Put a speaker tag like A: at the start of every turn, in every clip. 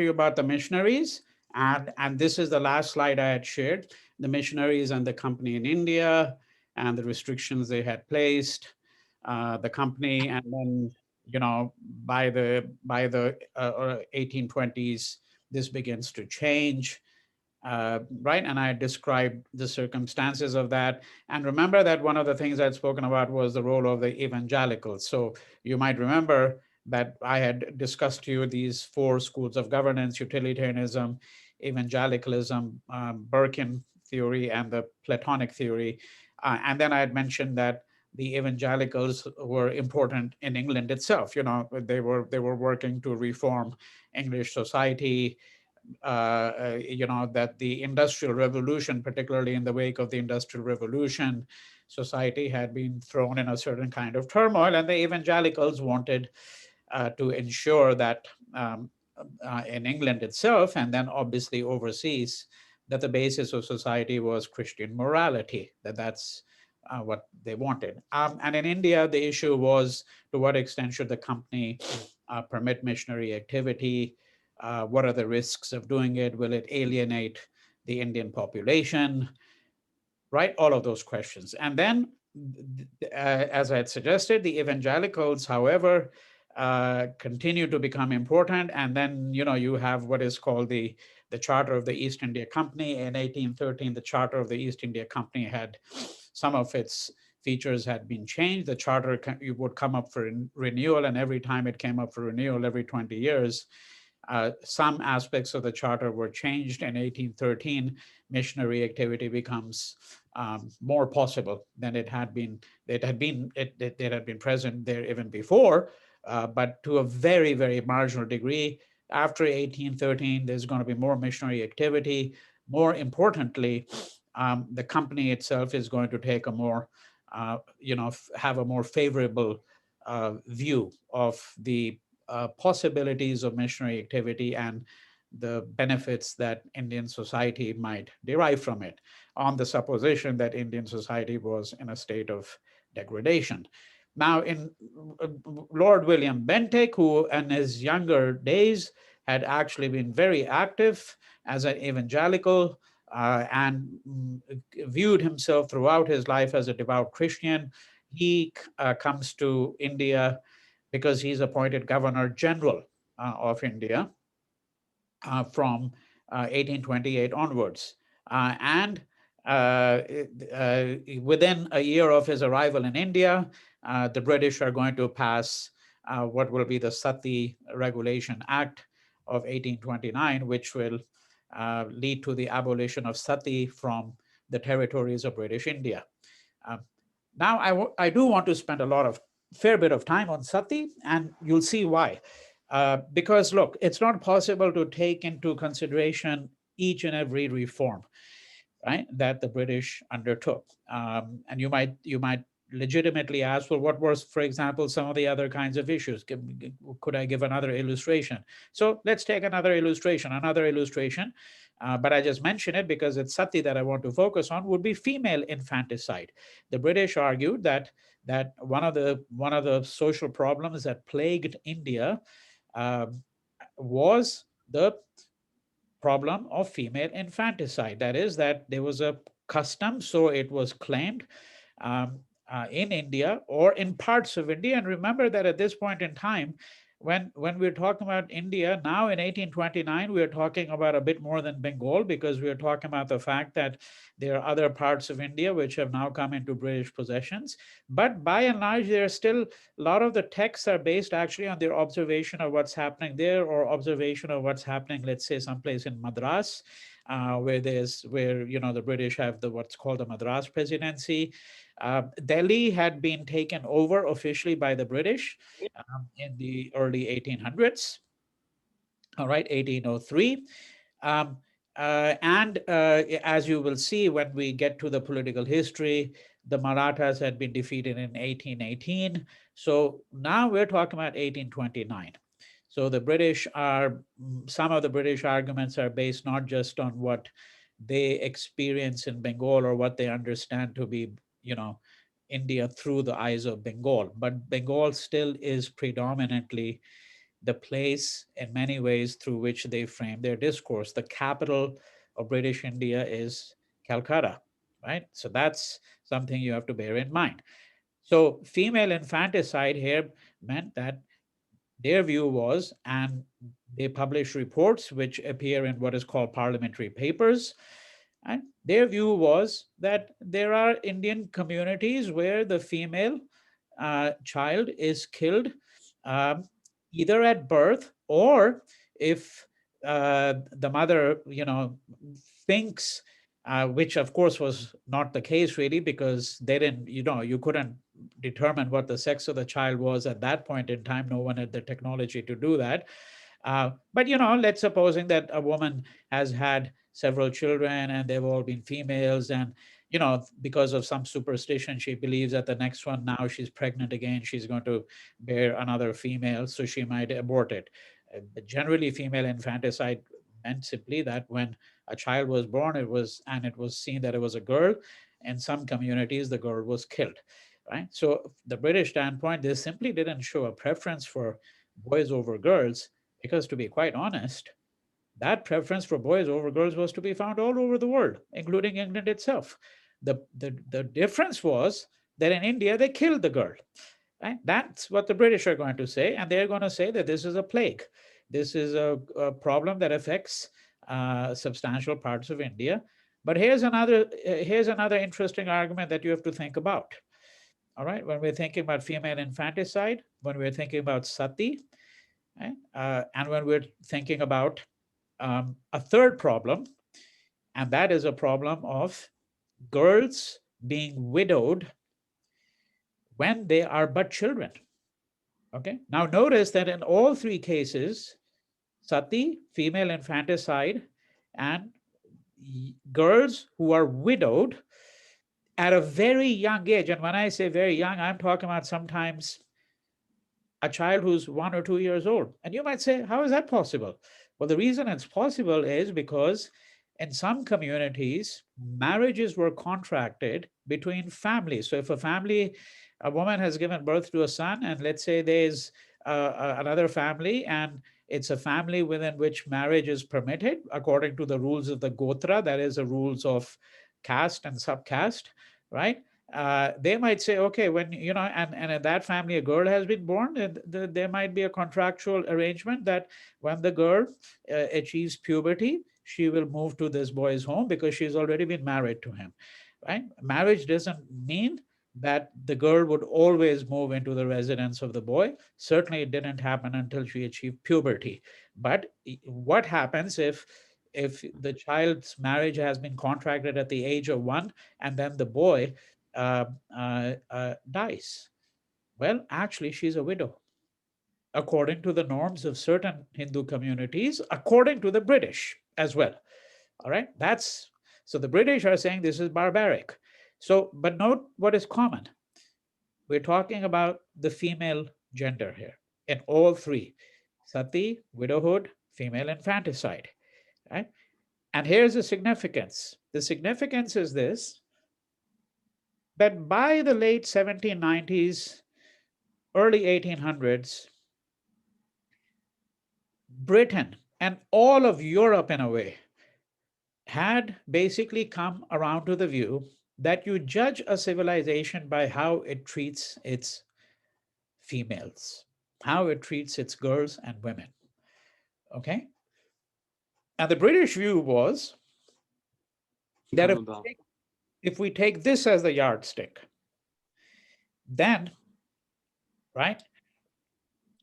A: you about the missionaries, and this is the last slide I had shared, the missionaries and the company in India and the restrictions they had placed, the company, and then, by the 1820s, this begins to change. Right, and I described the circumstances of that. And remember that one of the things I'd spoken about was the role of the evangelicals. So you might remember that I had discussed to you these four schools of governance: utilitarianism, evangelicalism, Burkean theory, and the Platonic theory. And then I had mentioned that the evangelicals were important in England itself. They were working to reform English society. That the Industrial Revolution, particularly in the wake of the Industrial Revolution, society had been thrown in a certain kind of turmoil, and the evangelicals wanted to ensure that in England itself, and then obviously overseas, that the basis of society was Christian morality, that's what they wanted. And in India, the issue was, to what extent should the company permit missionary activity? What are the risks of doing it? Will it alienate the Indian population? Right, all of those questions. And then, as I had suggested, the evangelicals, however, continue to become important. And then, you have what is called the Charter of the East India Company. In 1813, the Charter of the East India Company had some of its features had been changed. The charter would come up for renewal, and every time it came up for renewal, every 20 years, some aspects of the charter were changed. In 1813, missionary activity becomes more possible than it had been. It had been present there even before, but to a very, very marginal degree. After 1813, there's going to be more missionary activity. More importantly, the company itself is going to take a more, have a more favorable view of the possibilities of missionary activity and the benefits that Indian society might derive from it, on the supposition that Indian society was in a state of degradation. Now, in Lord William Bentinck, who in his younger days had actually been very active as an evangelical, and viewed himself throughout his life as a devout Christian, he comes to India because he's appointed Governor General of India from 1828 onwards. And within a year of his arrival in India, the British are going to pass what will be the Sati Regulation Act of 1829, which will lead to the abolition of Sati from the territories of British India. Now, I do want to spend a fair bit of time on Sati, and you'll see why. Because look, it's not possible to take into consideration each and every reform, right, that the British undertook. And you might legitimately ask, well, what was, for example, some of the other kinds of issues? Could I give another illustration? So let's take another illustration. But I just mention it because it's Sati that I want to focus on, would be female infanticide. The British argued that one of the social problems that plagued India was the problem of female infanticide. That is, that there was a custom, so it was claimed, in India or in parts of India. And remember that at this point in time, when we're talking about India now in 1829, we're talking about a bit more than Bengal, because we're talking about the fact that there are other parts of India which have now come into British possessions. But by and large, there are still a lot of the texts are based actually on their observation of what's happening there, or observation of what's happening, let's say, someplace in Madras, where the British have what's called the Madras Presidency. Delhi had been taken over officially by the British in the early 1800s, all right, 1803. And as you will see when we get to the political history, the Marathas had been defeated in 1818. So now we're talking about 1829. So some of the British arguments are based not just on what they experience in Bengal or what they understand to be, India through the eyes of Bengal, but Bengal still is predominantly the place in many ways through which they frame their discourse. The capital of British India is Calcutta, right? So that's something you have to bear in mind. So female infanticide here meant that their view was, and they publish reports which appear in what is called Parliamentary Papers, and their view was that there are Indian communities where the female child is killed um, either at birth, or if the mother, thinks, which of course was not the case really, because they didn't, you couldn't determine what the sex of the child was at that point in time. No one had the technology to do that. But let's supposing that a woman has had several children and they've all been females, and because of some superstition, she believes that the next one, now she's pregnant again, she's going to bear another female, so she might abort it. But generally, female infanticide meant simply that when a child was born, it was seen that it was a girl. In some communities, the girl was killed, right? So the British standpoint, they simply didn't show a preference for boys over girls, because to be quite honest, that preference for boys over girls was to be found all over the world, including England itself. The difference was that in India, they killed the girl. Right? That's what the British are going to say. And they're going to say that this is a plague. This is a problem that affects substantial parts of India. But here's another interesting argument that you have to think about. All right, when we're thinking about female infanticide, when we're thinking about sati, right? And when we're thinking about a third problem, and that is a problem of girls being widowed when they are but children. Okay. Now notice that in all three cases, sati, female infanticide, and girls who are widowed at a very young age. And when I say very young, I'm talking about sometimes a child who's 1 or 2 years old. And you might say, how is that possible? Well, the reason it's possible is because in some communities, marriages were contracted between families. So if a woman has given birth to a son, and let's say there's another family, and it's a family within which marriage is permitted according to the rules of the gotra, that is the rules of caste and subcaste, right? They might say, okay, when, and in that family, a girl has been born, there might be a contractual arrangement that when the girl achieves puberty, she will move to this boy's home because she's already been married to him, right? Marriage doesn't mean that the girl would always move into the residence of the boy. Certainly, it didn't happen until she achieved puberty. But what happens if the child's marriage has been contracted at the age of 1, and then the boy dies? Well, actually, she's a widow, according to the norms of certain Hindu communities, according to the British as well. All right, so the British are saying this is barbaric. So, but note what is common. We're talking about the female gender here in all three: sati, widowhood, female infanticide. Right? And here's the significance. The significance is this: that by the late 1790s, early 1800s, Britain and all of Europe, in a way, had basically come around to the view that you judge a civilization by how it treats its females, how it treats its girls and women. Okay? And the British view was that if we take this as the yardstick, then, right,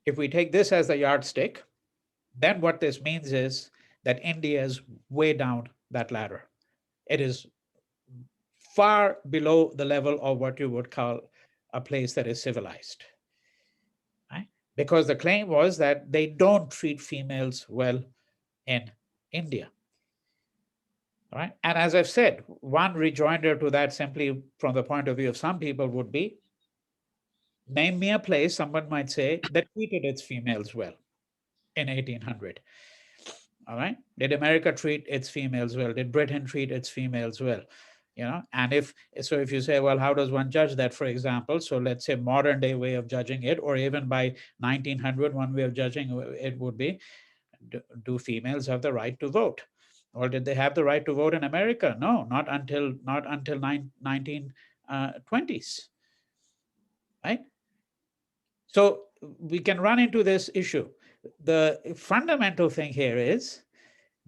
A: if we take this as the yardstick, then what this means is that India is way down that ladder. It is far below the level of what you would call a place that is civilized. Right? Because the claim was that they don't treat females well in India. Right? And as I've said, one rejoinder to that, simply from the point of view of some people, would be, name me a place, someone might say, that treated its females well in 1800. All right. Did America treat its females well? Did Britain treat its females well? And if you say, well, how does one judge that, for example? So let's say modern day way of judging it, or even by 1900, one way of judging it would be, do females have the right to vote? Or did they have the right to vote in America? No, not until 1920s, right? So we can run into this issue. The fundamental thing here is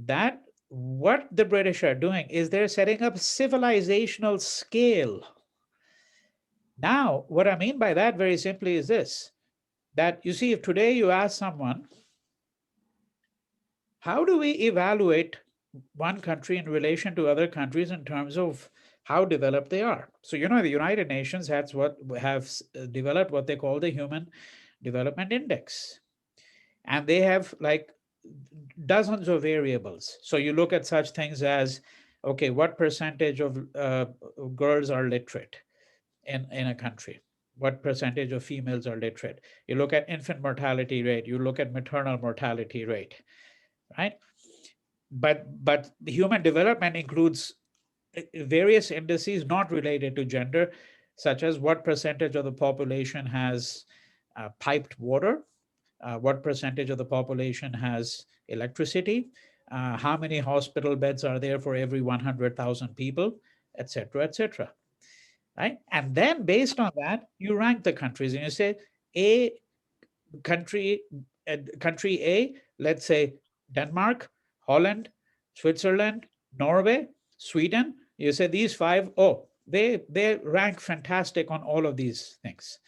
A: that what the British are doing is they're setting up civilizational scale. Now, what I mean by that very simply is this, that you see, if today you ask someone, how do we evaluate one country in relation to other countries in terms of how developed they are? So, the United Nations have developed what they call the Human Development Index. And they have like dozens of variables. So you look at such things as, okay, what percentage of girls are literate in a country? What percentage of females are literate? You look at infant mortality rate, you look at maternal mortality rate, right? But the human development includes various indices not related to gender, such as what percentage of the population has piped water, what percentage of the population has electricity, how many hospital beds are there for every 100,000 people, et cetera, right? And then based on that, you rank the countries and you say, country A, let's say Denmark, Holland, Switzerland, Norway, Sweden. You say these five, they rank fantastic on all of these things.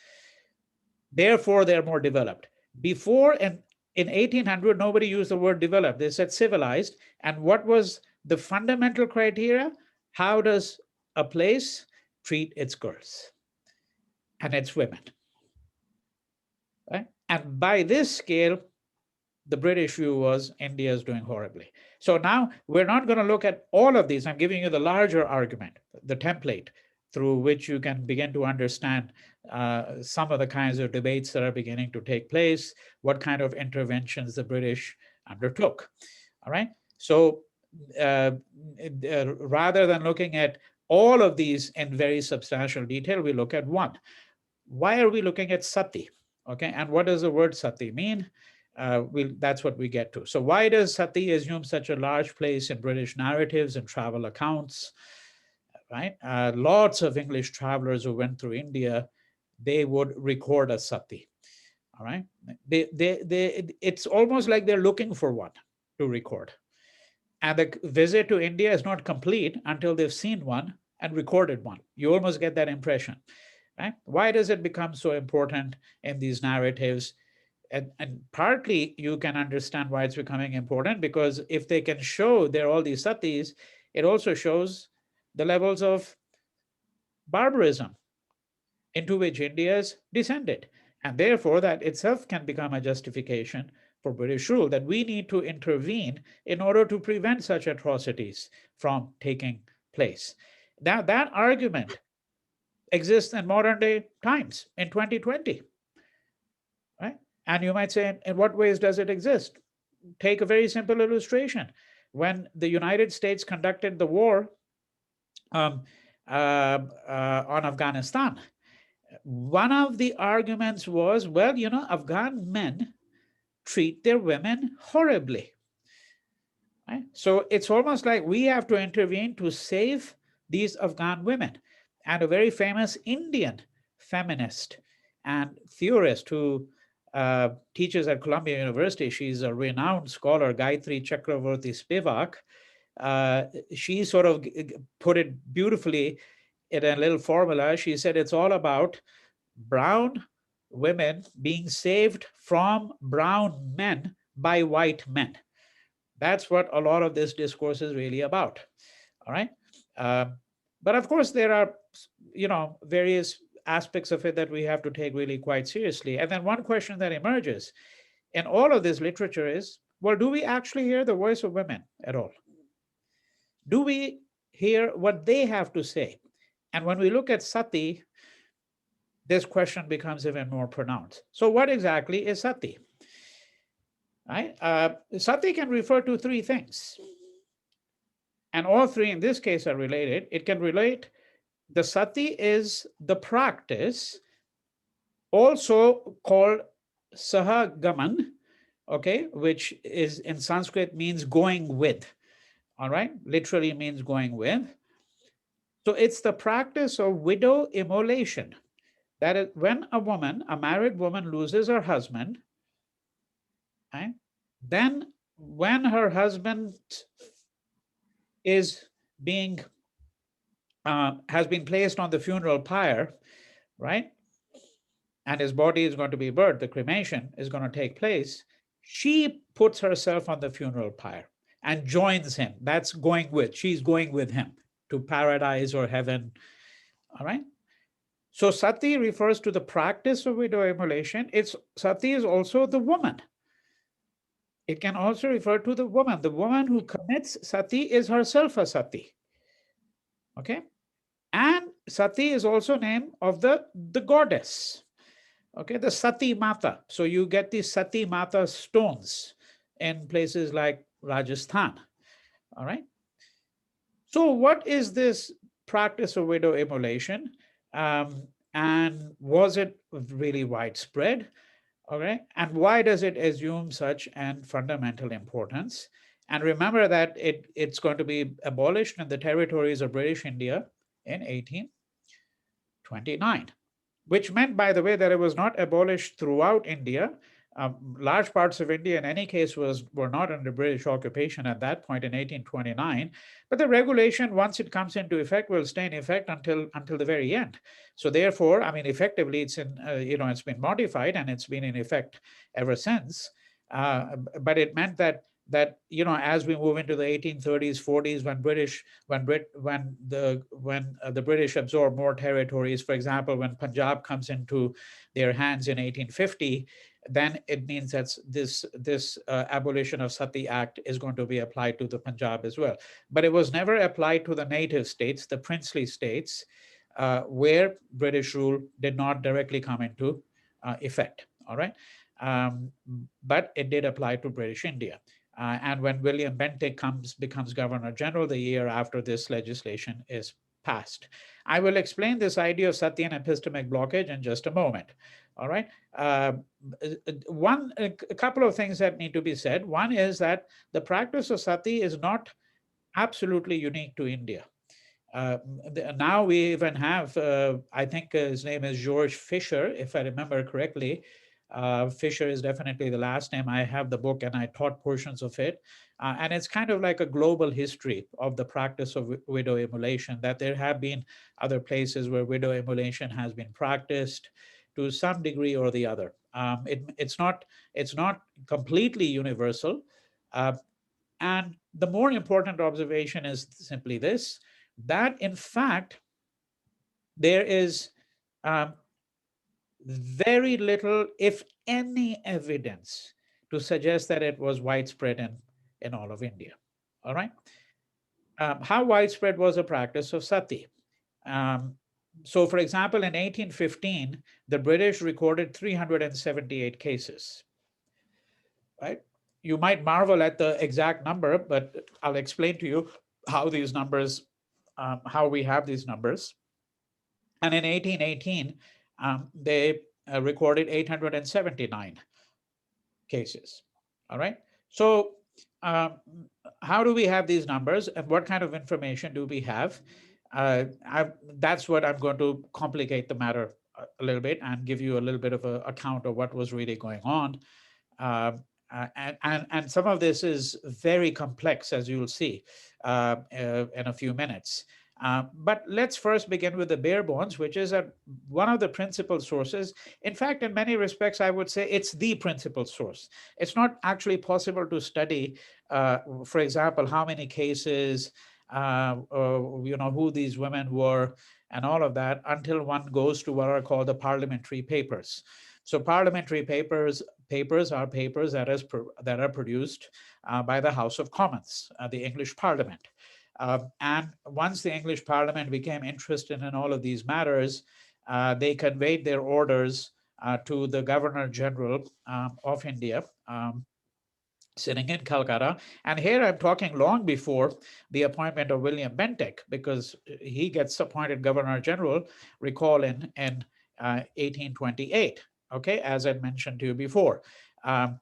A: Therefore, they're more developed. Before, in 1800, nobody used the word developed. They said civilized. And what was the fundamental criteria? How does a place treat its girls and its women? Right? And by this scale, the British view was India is doing horribly. So now we're not going to look at all of these. I'm giving you the larger argument, the template through which you can begin to understand some of the kinds of debates that are beginning to take place, what kind of interventions the British undertook. All right. So rather than looking at all of these in very substantial detail, we look at one. Why are we looking at Sati? Okay. And what does the word Sati mean? That's what we get to. So why does Sati assume such a large place in British narratives and travel accounts? Right? Lots of English travelers who went through India, they would record a Sati. All right. It's almost like they're looking for one to record. And the visit to India is not complete until they've seen one and recorded one. You almost get that impression. Right? Why does it become so important in these narratives? And partly you can understand why it's becoming important, because if they can show there are all these satis, it also shows the levels of barbarism into which India is descended. And therefore, that itself can become a justification for British rule, that we need to intervene in order to prevent such atrocities from taking place. Now, that argument exists in modern day times in 2020. Right? And you might say, in what ways does it exist? Take a very simple illustration. When the United States conducted the war on Afghanistan, one of the arguments was, well, Afghan men treat their women horribly. Right? So it's almost like we have to intervene to save these Afghan women. And a very famous Indian feminist and theorist who teaches at Columbia University, she's a renowned scholar, Gayatri Chakravarti Spivak. She sort of put it beautifully in a little formula. She said it's all about brown women being saved from brown men by white men. That's what a lot of this discourse is really about. All right. But of course, there are, various aspects of it that we have to take really quite seriously. And then one question that emerges in all of this literature is, well, do we actually hear the voice of women at all? Do we hear what they have to say? And when we look at Sati, this question becomes even more pronounced. So what exactly is Sati? Right? Sati can refer to three things. And all three in this case are related. It can relate. The sati is the practice, also called sahagaman, okay, which is in Sanskrit means going with, all right, literally means going with. So it's the practice of widow-immolation. That is, when a woman, a married woman, loses her husband, right, then when her husband is being has been placed on the funeral pyre, right, and his body is going to be burned, the cremation is going to take place, she puts herself on the funeral pyre and joins him. That's going with, she's going with him to paradise or heaven, all right? So sati refers to the practice of widow-immolation. Sati is also the woman. It can also refer to the woman. The woman who commits sati is herself a sati, okay? And sati is also name of the goddess, okay, the Sati Mata. So you get these Sati Mata stones in places like Rajasthan, all right? So what is this practice of widow-immolation? And was it really widespread? Okay, and why does it assume such an fundamental importance? And remember that it's going to be abolished in the territories of British India in 1829. Which meant, by the way, that it was not abolished throughout India. Large parts of India, in any case, were not under British occupation at that point in 1829. But the regulation, once it comes into effect, will stay in effect until the very end. So therefore, I mean, effectively, it's in it's been modified and it's been in effect ever since. But it meant that as we move into the 1830s, 40s, when the British absorb more territories, for example, when Punjab comes into their hands in 1850, then it means that this abolition of Sati Act is going to be applied to the Punjab as well. But it was never applied to the native states, the princely states, where British rule did not directly come into effect. All right, but it did apply to British India. And when William Bentinck becomes Governor General the year after this legislation is passed. I will explain this idea of sati and epistemic blockage in just a moment. All right. A couple of things that need to be said. One is that the practice of sati is not absolutely unique to India. Now we even have, I think his name is George Fisher, if I remember correctly. Fisher is definitely the last name. I have the book and I taught portions of it. And it's kind of like a global history of the practice of widow-immolation, that there have been other places where widow-immolation has been practiced to some degree or the other. It's not completely universal. And the more important observation is simply this, that in fact, there is very little, if any, evidence to suggest that it was widespread in all of India. All right. How widespread was the practice of sati? So, for example, in 1815, the British recorded 378 cases. Right? You might marvel at the exact number, but I'll explain to you how these numbers, how we have these numbers. And in 1818, they recorded 879 cases. All right. So how do we have these numbers, and what kind of information do we have? That's what I'm going to complicate the matter a little bit and give you a little bit of an account of what was really going on. And some of this is very complex, as you'll see in a few minutes. But let's first begin with the bare bones, which is one of the principal sources. In fact, in many respects, I would say it's the principal source. It's not actually possible to study, for example, how many cases, who these women were, and all of that, until one goes to what are called the Parliamentary Papers. So Parliamentary papers are papers that are produced by the House of Commons, the English Parliament. And once the English Parliament became interested in all of these matters, they conveyed their orders to the Governor General of India, sitting in Calcutta. And here I'm talking long before the appointment of William Bentinck, because he gets appointed Governor General, recall, in 1828, okay, as I mentioned to you before. Um,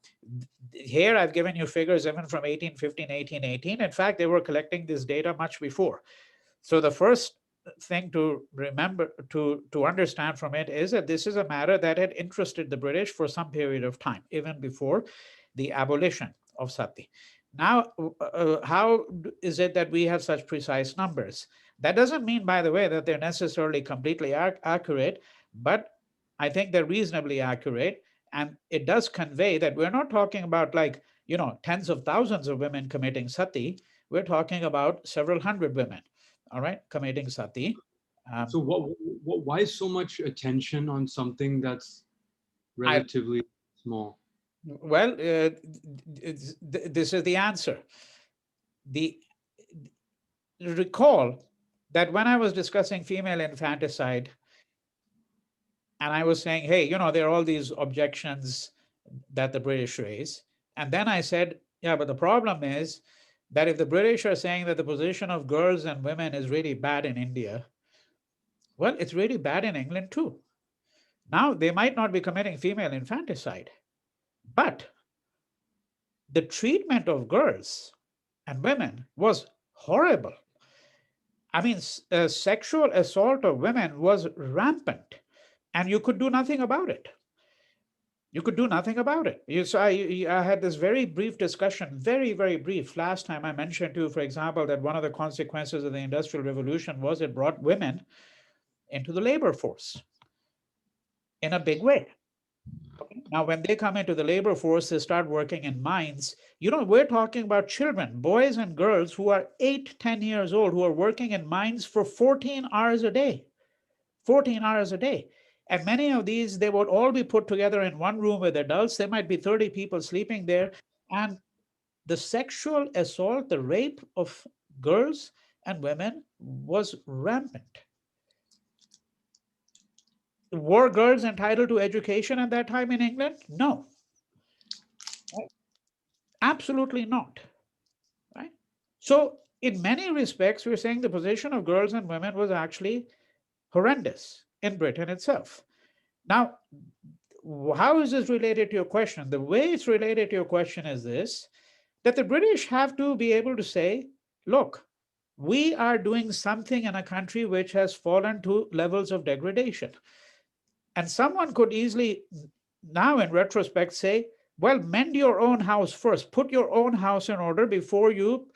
A: Here I've given you figures even from 1815, 1818. In fact, they were collecting this data much before. So the first thing to remember, to understand from it, is that this is a matter that had interested the British for some period of time, even before the abolition of Sati. Now, how is it that we have such precise numbers? That doesn't mean, by the way, that they're necessarily completely accurate, but I think they're reasonably accurate. And it does convey that we're not talking about, like, tens of thousands of women committing sati. We're talking about several hundred women, all right, committing sati.
B: So why so much attention on something that's
A: I,
B: relatively small?
A: well, this is the answer. The Recall that when I was discussing female infanticide, and I was saying, hey, there are all these objections that the British raise. And then I said, yeah, but the problem is that if the British are saying that the position of girls and women is really bad in India, well, it's really bad in England too. Now, they might not be committing female infanticide, but the treatment of girls and women was horrible. I mean, sexual assault of women was rampant, and you could do nothing about it. You could do nothing about it. I had this very brief discussion, very, very brief. Last time I mentioned to you, for example, that one of the consequences of the Industrial Revolution was it brought women into the labor force in a big way. Okay. Now, when they come into the labor force, they start working in mines. We're talking about children, boys and girls who are 8, 10 years old, who are working in mines for 14 hours a day. 14 hours a day. And many of these, they would all be put together in one room with adults. There might be 30 people sleeping there. And the sexual assault, the rape of girls and women was rampant. Were girls entitled to education at that time in England? No, absolutely not. Right? So, in many respects, we're saying the position of girls and women was actually horrendous in Britain itself. Now, how is this related to your question? The way it's related to your question is this, that the British have to be able to say, look, we are doing something in a country which has fallen to levels of degradation. And someone could easily, now in retrospect, say, well, mend your own house first. Put your own house in order before you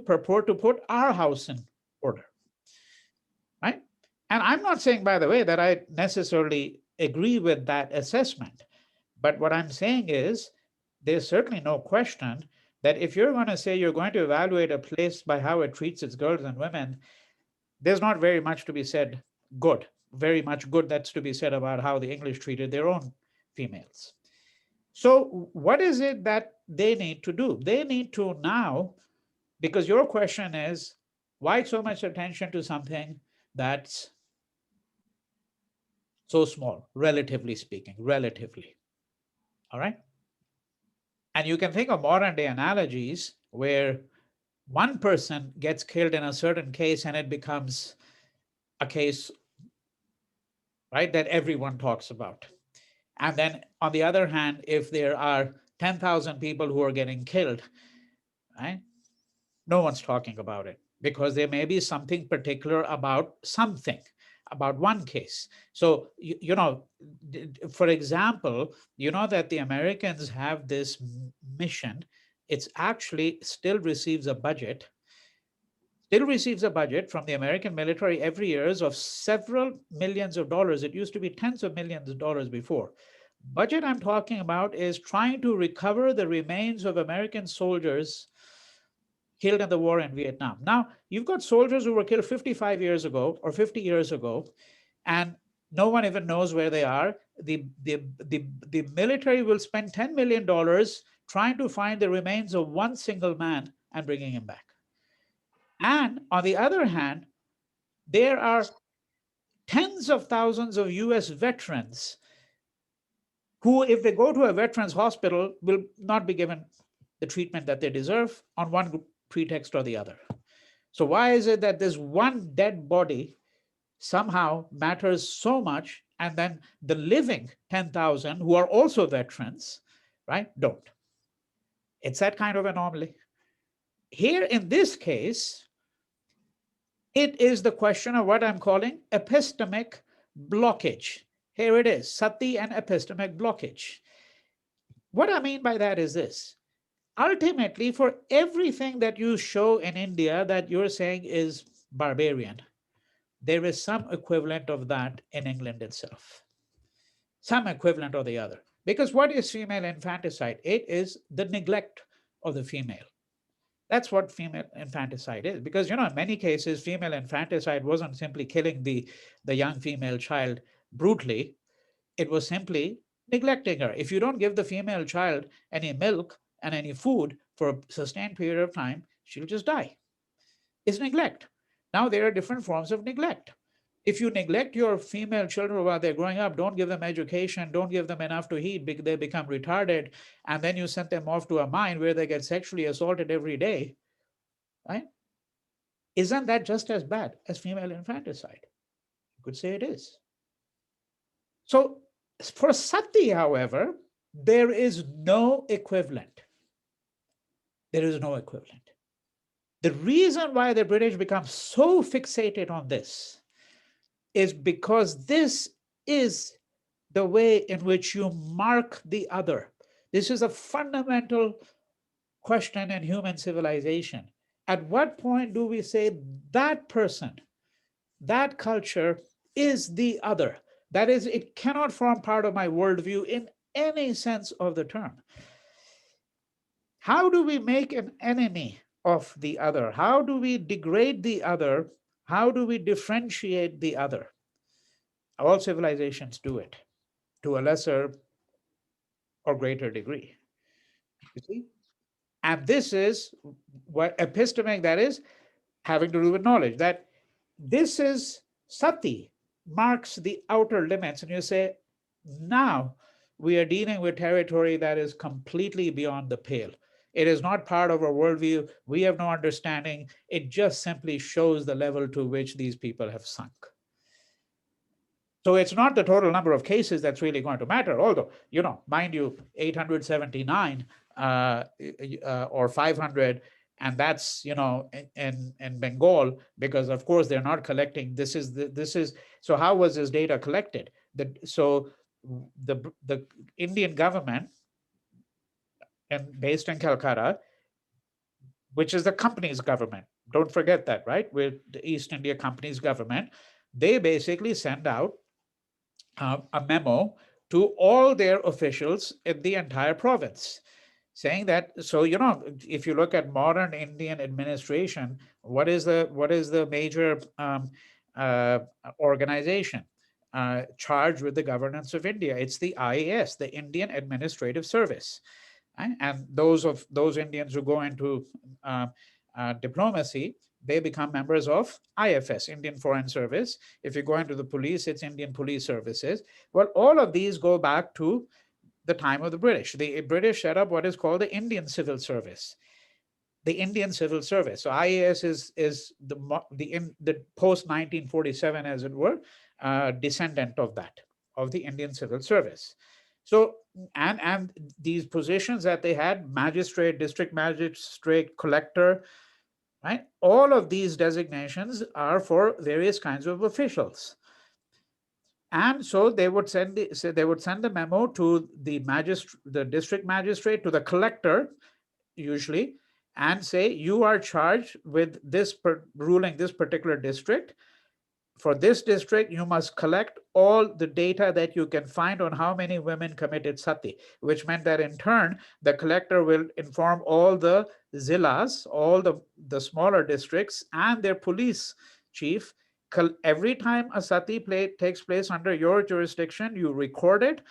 A: purport to put our house in order. Right? And I'm not saying, by the way, that I necessarily agree with that assessment. But what I'm saying is, there's certainly no question that if you're going to say you're going to evaluate a place by how it treats its girls and women, there's not very much to be said good, very much good that's to be said about how the English treated their own females. So, what is it that they need to do? They need to now, because your question is, why so much attention to something that's so small, relatively speaking, relatively. All right. And you can think of modern day analogies where one person gets killed in a certain case and it becomes a case, right, that everyone talks about. And then on the other hand, if there are 10,000 people who are getting killed, right, no one's talking about it because there may be something particular about something, about one case. So, for example, that the Americans have this mission. It's actually still receives a budget from the American military every year of several millions of dollars. It used to be tens of millions of dollars before. Budget I'm talking about is trying to recover the remains of American soldiers killed in the war in Vietnam. Now, you've got soldiers who were killed 55 years ago or 50 years ago, and no one even knows where they are. The military will spend $10 million trying to find the remains of one single man and bringing him back. And on the other hand, there are tens of thousands of US veterans who, if they go to a veterans hospital, will not be given the treatment that they deserve on one pretext or the other. So why is it that this one dead body somehow matters so much, and then the living 10,000 who are also veterans, right, don't? It's that kind of anomaly. Here in this case, it is the question of what I'm calling epistemic blockage. Here it is, sati and epistemic blockage. What I mean by that is this. Ultimately, for everything that you show in India that you're saying is barbarian, there is some equivalent of that in England itself, some equivalent or the other. Because what is female infanticide? It is the neglect of the female. That's what female infanticide is. Because, in many cases, female infanticide wasn't simply killing the young female child brutally. It was simply neglecting her. If you don't give the female child any milk and any food for a sustained period of time, she'll just die. It's neglect. Now, there are different forms of neglect. If you neglect your female children while they're growing up, don't give them education, don't give them enough to eat, they become retarded, and then you send them off to a mine where they get sexually assaulted every day, right? Isn't that just as bad as female infanticide? You could say it is. So for sati, however, there is no equivalent. There is no equivalent. The reason why the British become so fixated on this is because this is the way in which you mark the other. This is a fundamental question in human civilization. At what point do we say that person, that culture is the other? That is, it cannot form part of my worldview in any sense of the term. How do we make an enemy of the other? How do we degrade the other? How do we differentiate the other? All civilizations do it to a lesser or greater degree. You see? And this is what epistemic, that is, having to do with knowledge, that this is sati, marks the outer limits. And you say, now we are dealing with territory that is completely beyond the pale. It is not part of our worldview. We have no understanding. It just simply shows the level to which these people have sunk. So it's not the total number of cases that's really going to matter, although, mind you, 879 or 500, and that's, in Bengal, because of course they're not collecting. So how was this data collected? So the Indian government, and based in Calcutta, which is the company's government, don't forget that, right? With the East India Company's government, they basically send out a memo to all their officials in the entire province, saying that, so, if you look at modern Indian administration, what is the major organization charged with the governance of India? It's the IAS, the Indian Administrative Service. Right? And those Indians who go into diplomacy, they become members of IFS, Indian Foreign Service. If you go into the police, it's Indian Police Services. Well, all of these go back to the time of the British. The British set up what is called the Indian Civil Service. The Indian Civil Service. So IAS is the post 1947, as it were, descendant of that, of the Indian Civil Service. So, and these positions that they had, magistrate, district magistrate, collector, right? All of these designations are for various kinds of officials. And so they would send the memo to the district magistrate, to the collector, usually, and say, you are charged with ruling this particular district. For this district, you must collect all the data that you can find on how many women committed sati, which meant that in turn, the collector will inform all the zillas, all the smaller districts, and their police chief. Every time a sati takes place under your jurisdiction, you record it.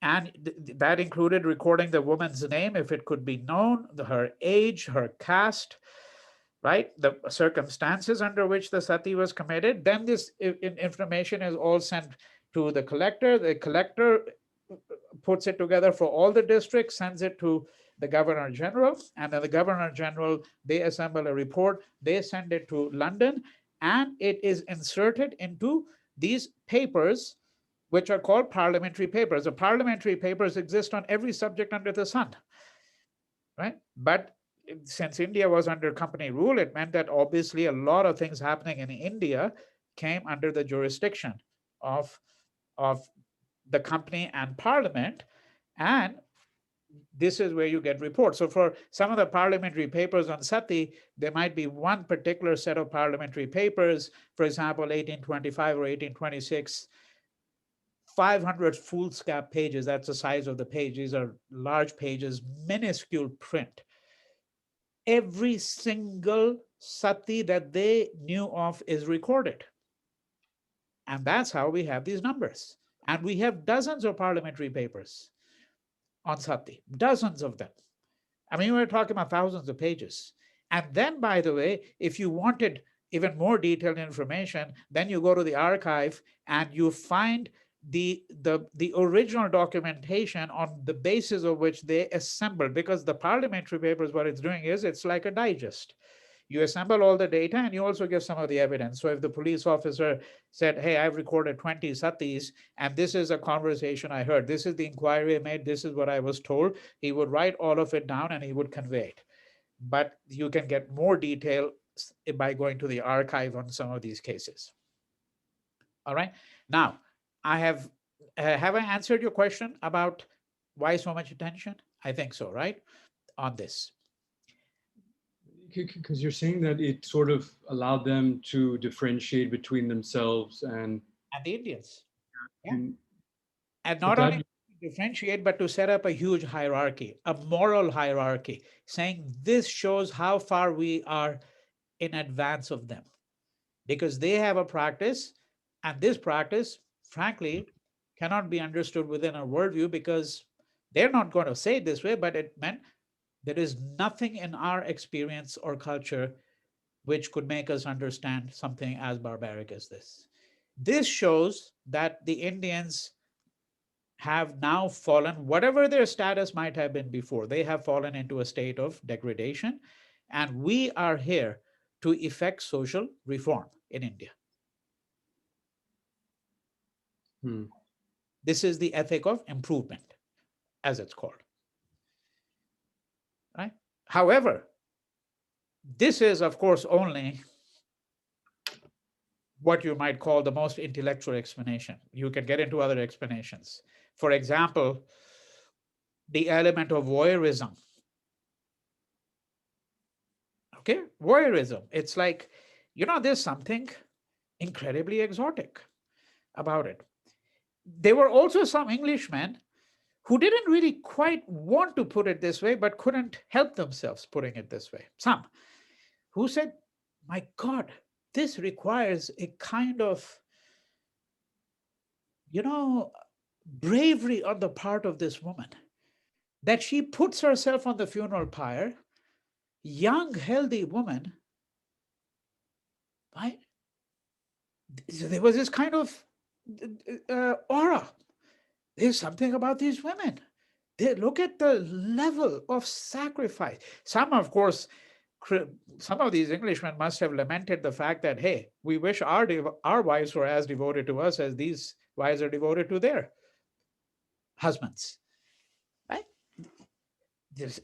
A: And that included recording the woman's name, if it could be known, her age, her caste, right? The circumstances under which the sati was committed. Then this information is all sent to the collector. The collector puts it together for all the districts, sends it to the Governor General, and then the Governor General, they assemble a report, they send it to London, and it is inserted into these papers, which are called parliamentary papers. The parliamentary papers exist on every subject under the sun, right? But since India was under company rule, it meant that obviously a lot of things happening in India came under the jurisdiction of, of the company and parliament. And this is where you get reports. So for some of the parliamentary papers on Sati, there might be one particular set of parliamentary papers, for example, 1825 or 1826, 500 foolscap pages. That's the size of the page. These are large pages, minuscule print. Every single Sati that they knew of is recorded. And that's how we have these numbers. And we have dozens of parliamentary papers on Sati, dozens of them. I mean, we're talking about thousands of pages. And then, by the way, if you wanted even more detailed information, then you go to the archive and you find the original documentation on the basis of which they assembled, because the parliamentary papers, what it's doing is it's like a digest. You assemble all the data and you also give some of the evidence. So if the police officer said, hey, I've recorded 20 satis, and this is a conversation I heard, this is the inquiry I made, this is what I was told, he would write all of it down and he would convey it. But you can get more detail by going to the archive on some of these cases. All right. Now, have I answered your question about why so much attention? I think so, right? On this.
B: Because you're saying that it sort of allowed them to differentiate between themselves and
A: the Indians. Yeah.
B: and
A: And not only differentiate, but to set up a huge hierarchy, a moral hierarchy, saying this shows how far we are in advance of them, because they have a practice, and this practice, frankly, cannot be understood within a worldview, because they're not going to say it this way, but it meant there is nothing in our experience or culture which could make us understand something as barbaric as this. This shows that the Indians have now fallen, whatever their status might have been before, they have fallen into a state of degradation. And we are here to effect social reform in India. This is the ethic of improvement, as it's called. Right? However, this is, of course, only what you might call the most intellectual explanation. You can get into other explanations. For example, the element of voyeurism. Okay, voyeurism. It's like, there's something incredibly exotic about it. There were also some Englishmen who didn't really quite want to put it this way, but couldn't help themselves putting it this way. Some who said, my God, this requires a kind of, bravery on the part of this woman, that she puts herself on the funeral pyre, young, healthy woman, right? There was this kind of aura. There's something about these women. They look at the level of sacrifice. Some, of course, some of these Englishmen must have lamented the fact that, hey, we wish our wives were as devoted to us as these wives are devoted to their husbands. Right?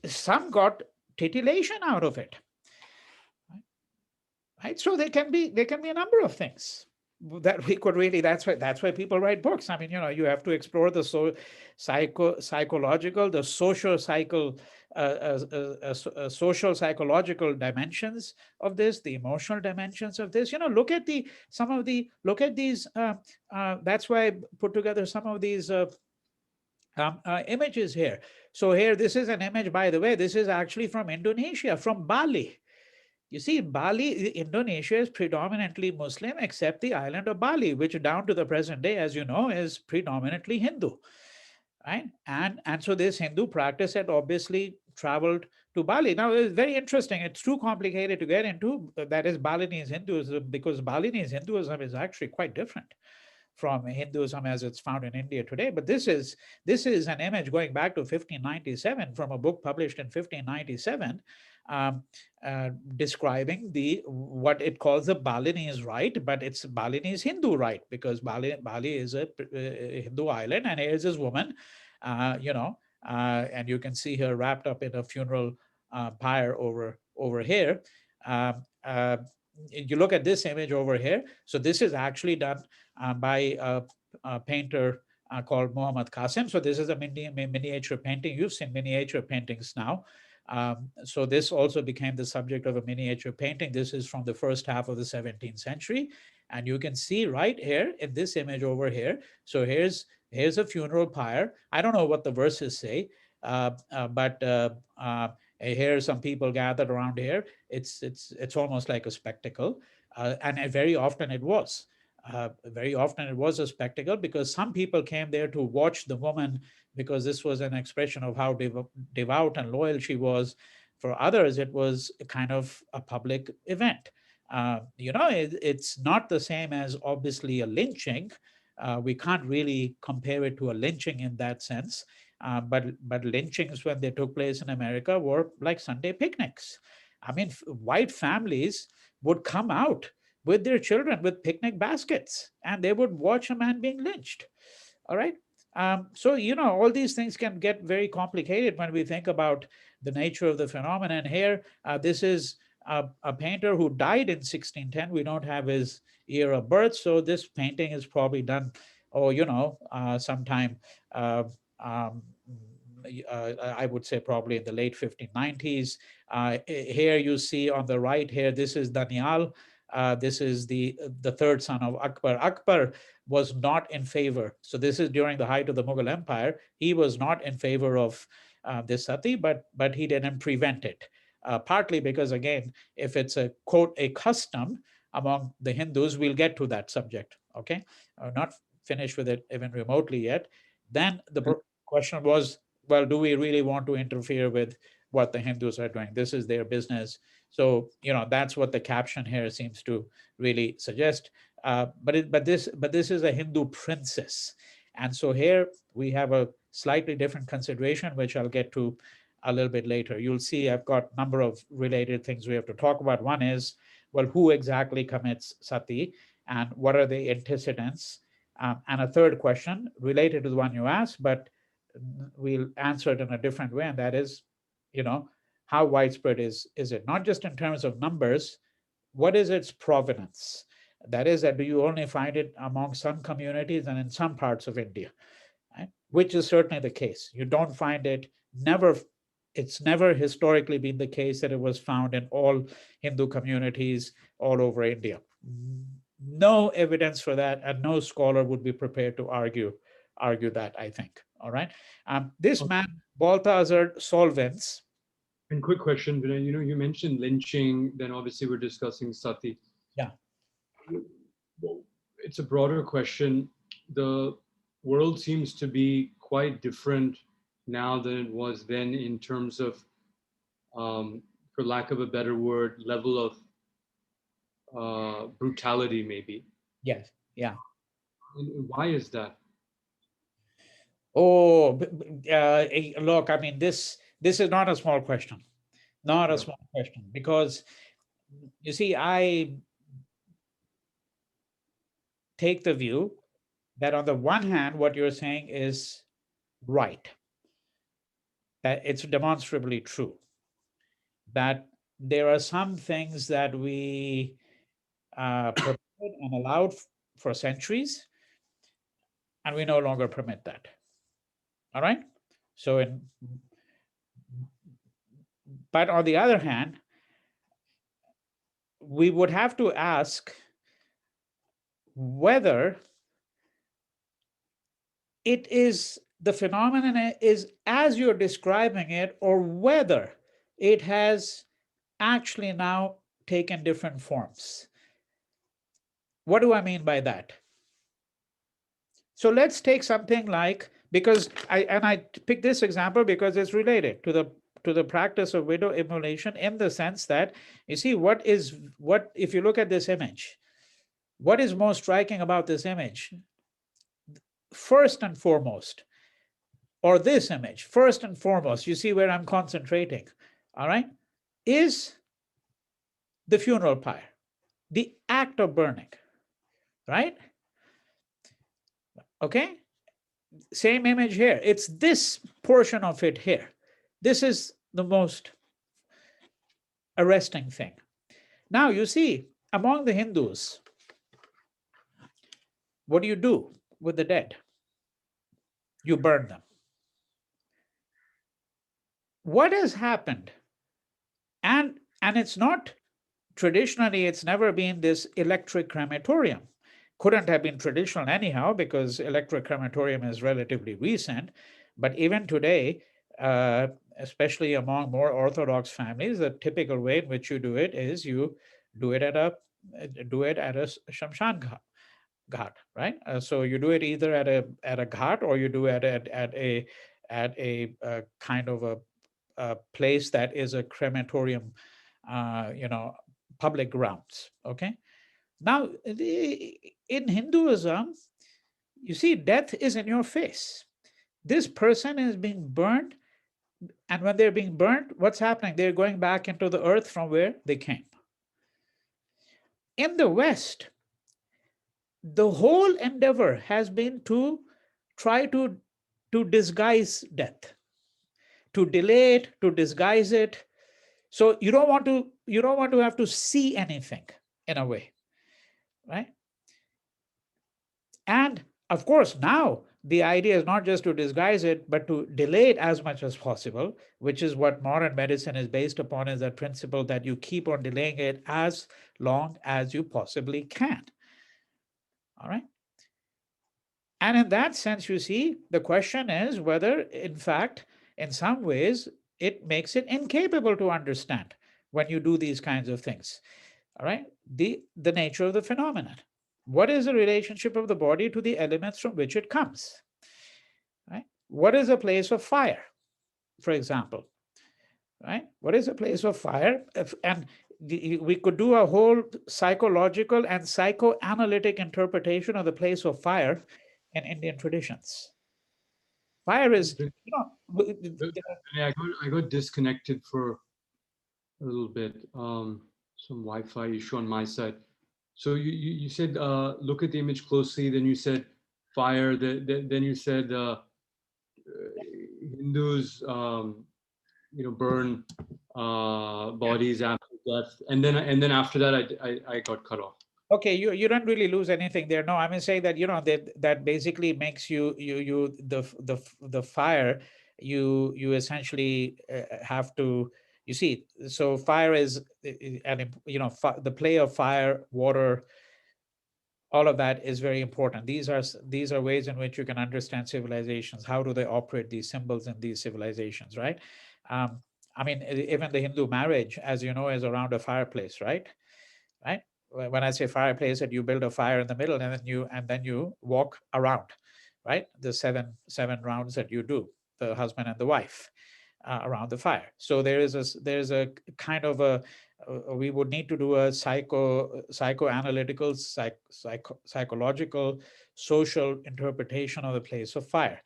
A: Some got titillation out of it. Right? So there can be a number of things that we could really, that's why people write books. I mean, you have to explore the psychological, the social psychological dimensions of this, the emotional dimensions of this. Look at these. That's why I put together some of these images here. So here, this is an image, by the way. This is actually from Indonesia, from Bali. You see, Bali, Indonesia is predominantly Muslim, except the island of Bali, which down to the present day, as you know, is predominantly Hindu, right? And so this Hindu practice had obviously traveled to Bali. Now, it's very interesting. It's too complicated to get into, that is Balinese Hinduism, because Balinese Hinduism is actually quite different Hinduism as it's found in India today. But this is an image going back to 1597 from a book published in 1597, um, describing what it calls the Balinese rite, but it's Balinese Hindu rite, because Bali is a Hindu island, and here's this woman, and you can see her wrapped up in a funeral pyre over here. Um, uh, you look at this image over here. So this is actually done by a painter called Muhammad Qasim. So this is a miniature painting. You've seen miniature paintings now. So this also became the subject of a miniature painting. This is from the first half of the 17th century. And you can see right here in this image over here. So here's a funeral pyre. I don't know what the verses say, but here are some people gathered around here. It's almost like a spectacle, and very often it was. Very often it was a spectacle, because some people came there to watch the woman, because this was an expression of how devout and loyal she was. For others, it was a kind of a public event. It's not the same as obviously a lynching. We can't really compare it to a lynching in that sense. But lynchings, when they took place in America, were like Sunday picnics. I mean, white families would come out with their children with picnic baskets, and they would watch a man being lynched. All right. So, all these things can get very complicated when we think about the nature of the phenomenon. Here, this is a painter who died in 1610. We don't have his year of birth. So this painting is probably done, sometime, um, I would say probably in the late 1590s. Here you see on the right here, this is Danial. This is the third son of Akbar. Akbar was not in favor. So this is during the height of the Mughal Empire. He was not in favor of this sati, but he didn't prevent it. Partly because, again, if it's a quote a custom among the Hindus, we'll get to that subject. Okay, not finished with it even remotely yet. Then the question was, well, do we really want to interfere with what the Hindus are doing? This is their business. So that's what the caption here seems to really suggest. But this is a Hindu princess, and so here we have a slightly different consideration, which I'll get to a little bit later. You'll see I've got a number of related things we have to talk about. One is, well, who exactly commits sati, and what are the antecedents? And a third question related to the one you asked, but we'll answer it in a different way, and that is, how widespread is it? Not just in terms of numbers, what is its provenance? That is, that do you only find it among some communities and in some parts of India, right? Which is certainly the case. You don't find it, it's never historically been the case that it was found in all Hindu communities all over India. No evidence for that, and no scholar would be prepared to argue that, I think. All right. This man, Balthazar Solvens.
B: And quick question, Vinay, you mentioned lynching, then obviously we're discussing sati.
A: Yeah.
B: Well, it's a broader question. The world seems to be quite different now than it was then in terms of, for lack of a better word, level of brutality, maybe.
A: Yes. Yeah.
B: And why is that?
A: Oh, look, I mean, this is not a small question. Not a small question, because you see, I take the view that on the one hand, what you're saying is right, that it's demonstrably true, that there are some things that we permitted and allowed for centuries, and we no longer permit that. All right. So but on the other hand, we would have to ask whether the phenomenon is as you're describing it, or whether it has actually now taken different forms. What do I mean by that? So let's take something like, because I pick this example because it's related to the practice of widow-immolation, in the sense that, you see, if you look at this image, what is most striking about this image? first and foremost, or this image, first and foremost, you see where I'm concentrating, all right, is the funeral pyre, the act of burning, right? Okay, same image here. It's this portion of it here. This is the most arresting thing. Now, you see, among the Hindus, what do you do with the dead? You burn them. What has happened? And it's not traditionally, it's never been this electric crematorium. Couldn't have been traditional anyhow, because electric crematorium is relatively recent. But even today, especially among more orthodox families, the typical way in which you do it is you do it at a shamshan ghat, right? So you do it either at a ghat, or you do it at a kind of a place that is a crematorium, public grounds. Okay. Now, in Hinduism, you see, death is in your face. This person is being burned, and when they're being burned, what's happening? They're going back into the earth from where they came. In the West, the whole endeavor has been to try to disguise death, to delay it, to disguise it. So you don't want to have to see anything, in a way, right? And of course, now the idea is not just to disguise it, but to delay it as much as possible, which is what modern medicine is based upon, is that principle that you keep on delaying it as long as you possibly can. All right. And in that sense, you see, the question is whether, in fact, in some ways, it makes it incapable to understand when you do these kinds of things. All right. The nature of the phenomenon. What is the relationship of the body to the elements from which it comes? Right? What is a place of fire, for example? Right? What is a place of fire? And we could do a whole psychological and psychoanalytic interpretation of the place of fire in Indian traditions. Fire is,
B: I got disconnected for a little bit. Some Wi-Fi issue on my side. So you said look at the image closely. Then you said fire. Then you said Hindus burn bodies after death, and then after that I got cut off.
A: Okay, you don't really lose anything there. No, I mean, say that that basically makes the fire, you essentially have to, you see. So fire is the play of fire, water, all of that is very important. These are ways in which you can understand civilizations. How do they operate, these symbols in these civilizations, right? I mean, even the Hindu marriage, as you know, is around a fireplace, right? Right? When I say fireplace, that you build a fire in the middle, and then you walk around, right? The seven rounds that you do, the husband and the wife, around the fire. So there's a kind of we would need to do a psychoanalytical, psychological, social interpretation of the place of fire.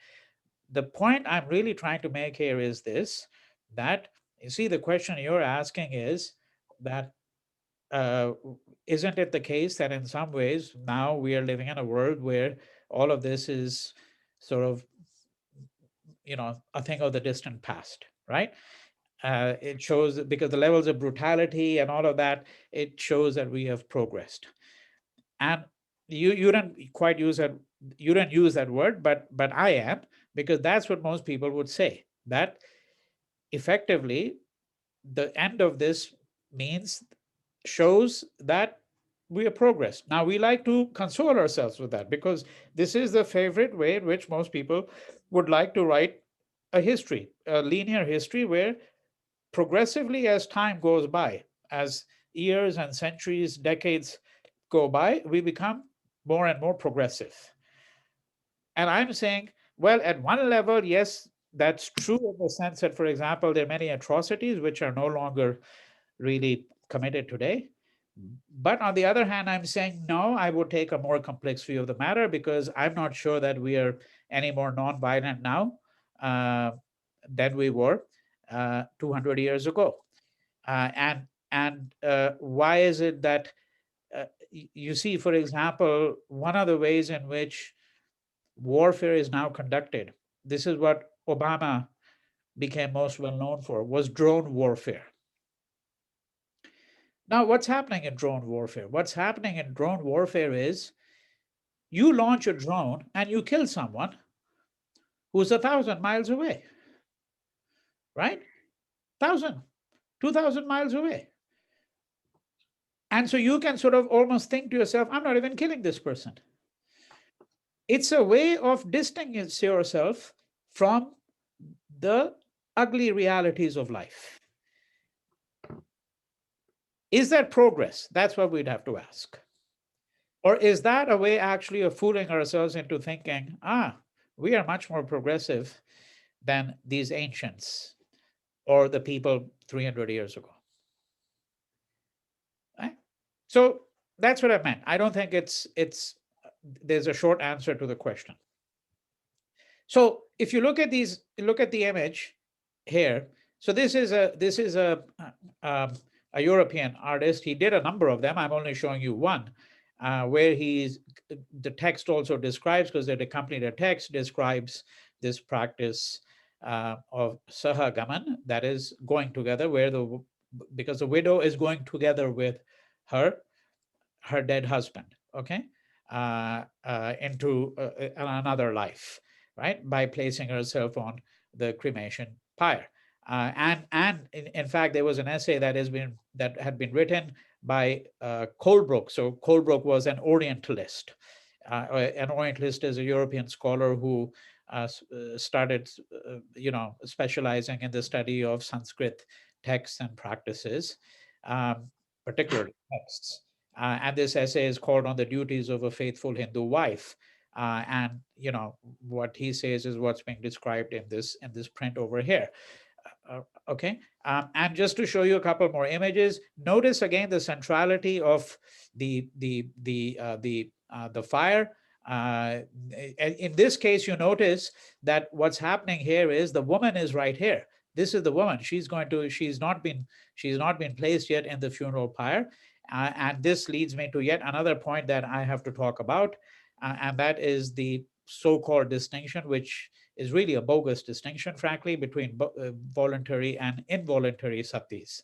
A: The point I'm really trying to make here is this: that, you see, the question you're asking is that, isn't it the case that in some ways now we are living in a world where all of this is sort of, a thing of the distant past, right? It shows, because the levels of brutality and all of that, it shows that we have progressed. And you don't quite use that, you don't use that word, but I am, because that's what most people would say, that effectively the end of this shows that we have progressed. Now, we like to console ourselves with that, because this is the favorite way in which most people would like to write a history, a linear history, where progressively, as time goes by, as years and centuries, decades go by, we become more and more progressive. And I'm saying, well, at one level, yes, that's true, in the sense that, for example, there are many atrocities which are no longer really committed today. But on the other hand, I'm saying, no, I would take a more complex view of the matter, because I'm not sure that we are any more nonviolent now uh, than we were 200 years ago. And why is it that, you see, for example, one of the ways in which warfare is now conducted, this is what Obama became most well known for, was drone warfare. Now, what's happening in drone warfare? What's happening in drone warfare is you launch a drone and you kill someone who's 1,000 miles away, right? 1,000, 2,000 miles away. And so you can sort of almost think to yourself, I'm not even killing this person. It's a way of distancing yourself from the ugly realities of life. Is that progress? That's what we'd have to ask. Or is that a way actually of fooling ourselves into thinking, we are much more progressive than these ancients or the people 300 years ago? Right? So that's what I meant. I don't think there's a short answer to the question. So if you look at the image here. So this is a European artist. He did a number of them. I'm only showing you one, where the text also describes, because they accompany the text, describes this practice of sahagaman, that is going together, because the widow is going together with her dead husband, okay, into another life, right, by placing herself on the cremation pyre. And in fact, there was an essay that had been written by Colebrooke. So Colebrooke was an Orientalist. An Orientalist is a European scholar who started, specializing in the study of Sanskrit texts and practices, particularly texts. And this essay is called "On the Duties of a Faithful Hindu Wife." And what he says is what's being described in this print over here. Okay, and just to show you a couple more images, notice again the centrality of the fire. In this case, you notice that what's happening here is the woman is right here. This is the woman. She's not been placed yet in the funeral pyre. And this leads me to yet another point that I have to talk about, and that is the so-called distinction, which is really a bogus distinction, frankly, between voluntary and involuntary satis.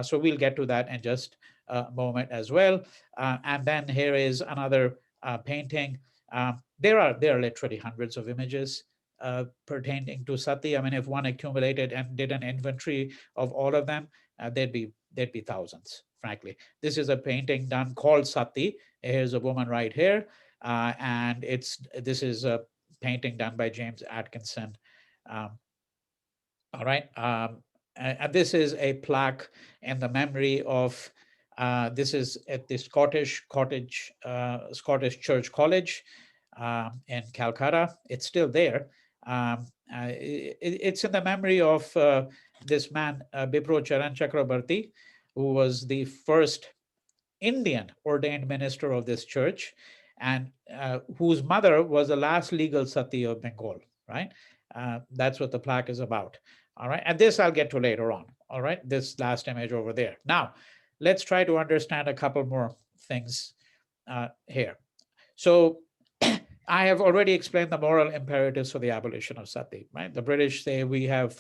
A: So we'll get to that in just a moment as well. And then here is another painting. There are literally hundreds of images pertaining to sati. I mean, if one accumulated and did an inventory of all of them, there'd be thousands, frankly. This is a painting done called Sati. Here's a woman right here. And this is a painting done by James Atkinson. All right. And this is a plaque in the memory of, this is at the Scottish Church College in Calcutta. It's still there. It's in the memory of this man, Bipro Charan Chakrabarti, who was the first Indian ordained minister of this church, and whose mother was the last legal sati of Bengal, right? That's what the plaque is about. All right. And this I'll get to later on. All right. This last image over there. Now, let's try to understand a couple more things here. So I have already explained the moral imperatives for the abolition of sati, right? The British say we're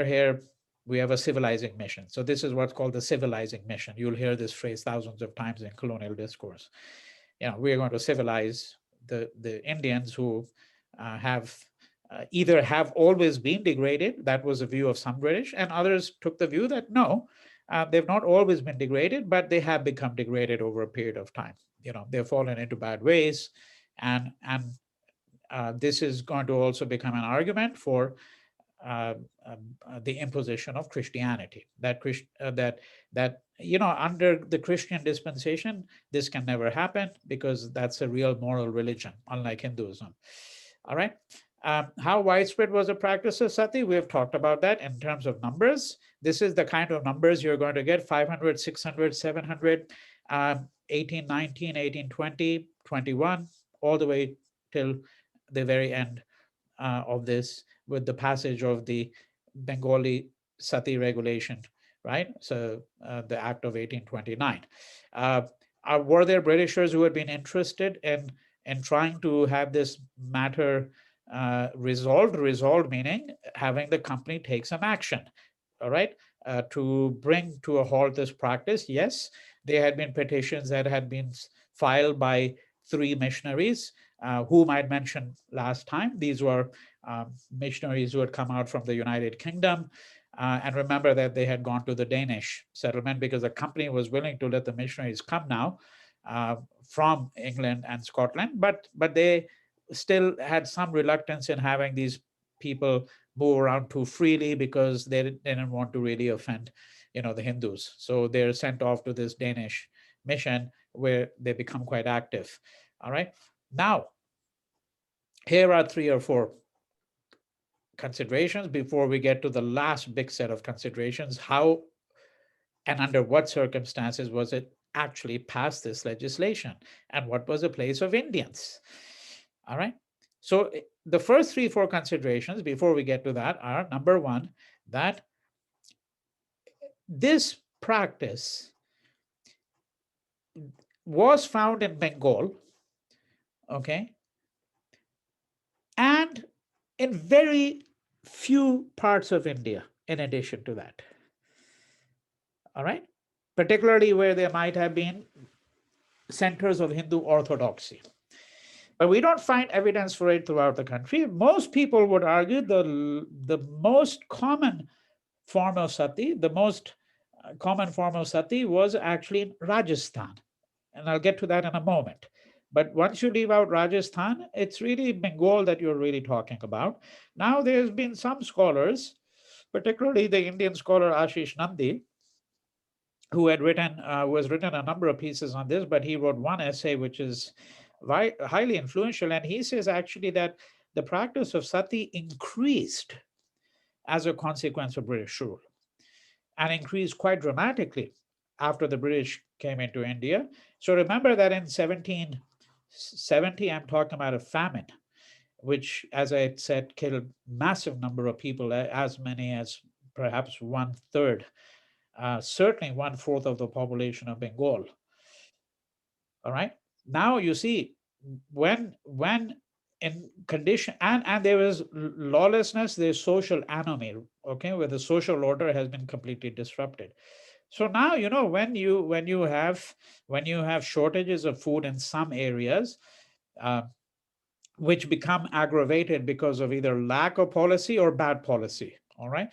A: here, we have a civilizing mission. So this is what's called the civilizing mission. You'll hear this phrase thousands of times in colonial discourse. We're going to civilize the Indians who either have always been degraded. That was the view of some British, and others took the view that no, they've not always been degraded, but they have become degraded over a period of time. They've fallen into bad ways, and this is going to also become an argument for the imposition of Christianity. That under the Christian dispensation, this can never happen, because that's a real moral religion, unlike Hinduism. All right. How widespread was the practice of sati? We have talked about that in terms of numbers. This is the kind of numbers you're going to get: 500, 600, 700, 18, 19, 18, 20, 21, all the way till the very end of this, with the passage of the Bengali Sati Regulation, right? So the Act of 1829. Uh, were there Britishers who had been interested in trying to have this matter resolved? Resolved meaning having the company take some action, all right, to bring to a halt this practice? Yes, there had been petitions that had been filed by three missionaries, whom I'd mentioned last time. These were missionaries who had come out from the United Kingdom. And remember that they had gone to the Danish settlement because the company was willing to let the missionaries come now from England and Scotland, but they still had some reluctance in having these people move around too freely because they didn't want to really offend, the Hindus. So they're sent off to this Danish mission where they become quite active. All right. Now, here are 3 or 4 considerations before we get to the last big set of considerations. How and under what circumstances was it actually passed, this legislation, and what was the place of Indians? All right. So the first 3, 4 considerations before we get to that are: number one, that this practice was found in Bengal, okay, and in very few parts of India in addition to that. All right, particularly where there might have been centers of Hindu orthodoxy. But we don't find evidence for it throughout the country. Most people would argue the most common form of sati, the most common form of sati was actually in Rajasthan. And I'll get to that in a moment. But once you leave out Rajasthan, it's really Bengal that you're really talking about. Now, there's been some scholars, particularly the Indian scholar Ashish Nandi, who has written a number of pieces on this, but he wrote one essay which is highly influential. And he says actually that the practice of sati increased as a consequence of British rule, and increased quite dramatically after the British came into India. So remember that in 1770, I'm talking about a famine, which, as I said, killed massive number of people, as many as perhaps 1/3, certainly 1/4 of the population of Bengal. All right. Now you see, when in condition, and there is lawlessness, there's social anomie, okay, where the social order has been completely disrupted. So now, when you have shortages of food in some areas, uh, which become aggravated because of either lack of policy or bad policy. All right.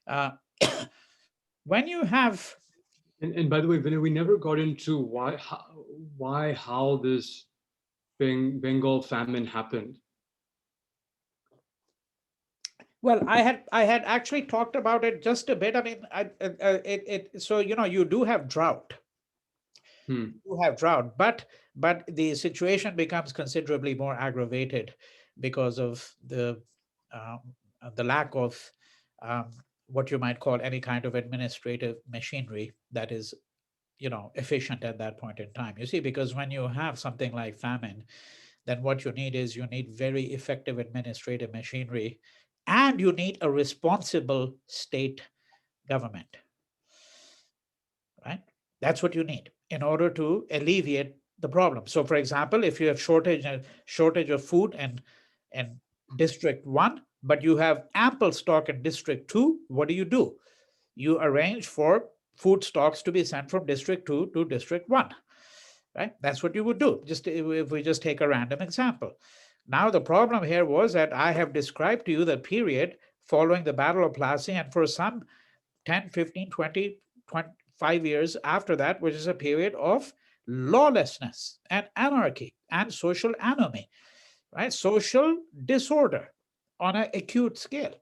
A: Uh, when you have
B: And by the way, Vinay, we never got into how this Bengal famine happened.
A: Well, I had actually talked about it just a bit. I mean, so you do have drought. You have drought, but the situation becomes considerably more aggravated because of um, the lack of um, what you might call any kind of administrative machinery that is efficient at that point in time. You see, because when you have something like famine, then what you need is very effective administrative machinery, and you need a responsible state government, right? That's what you need in order to alleviate the problem. So, for example, if you have shortage of food in District 1, but you have ample stock in District 2, what do? You arrange for food stocks to be sent from District 2 to District 1, right? That's what you would do, just if we just take a random example. Now, the problem here was that I have described to you the period following the Battle of Plassey, and for some 10, 15, 20, 25 years after that, which is a period of lawlessness and anarchy and social anomie, right? Social disorder on an acute scale.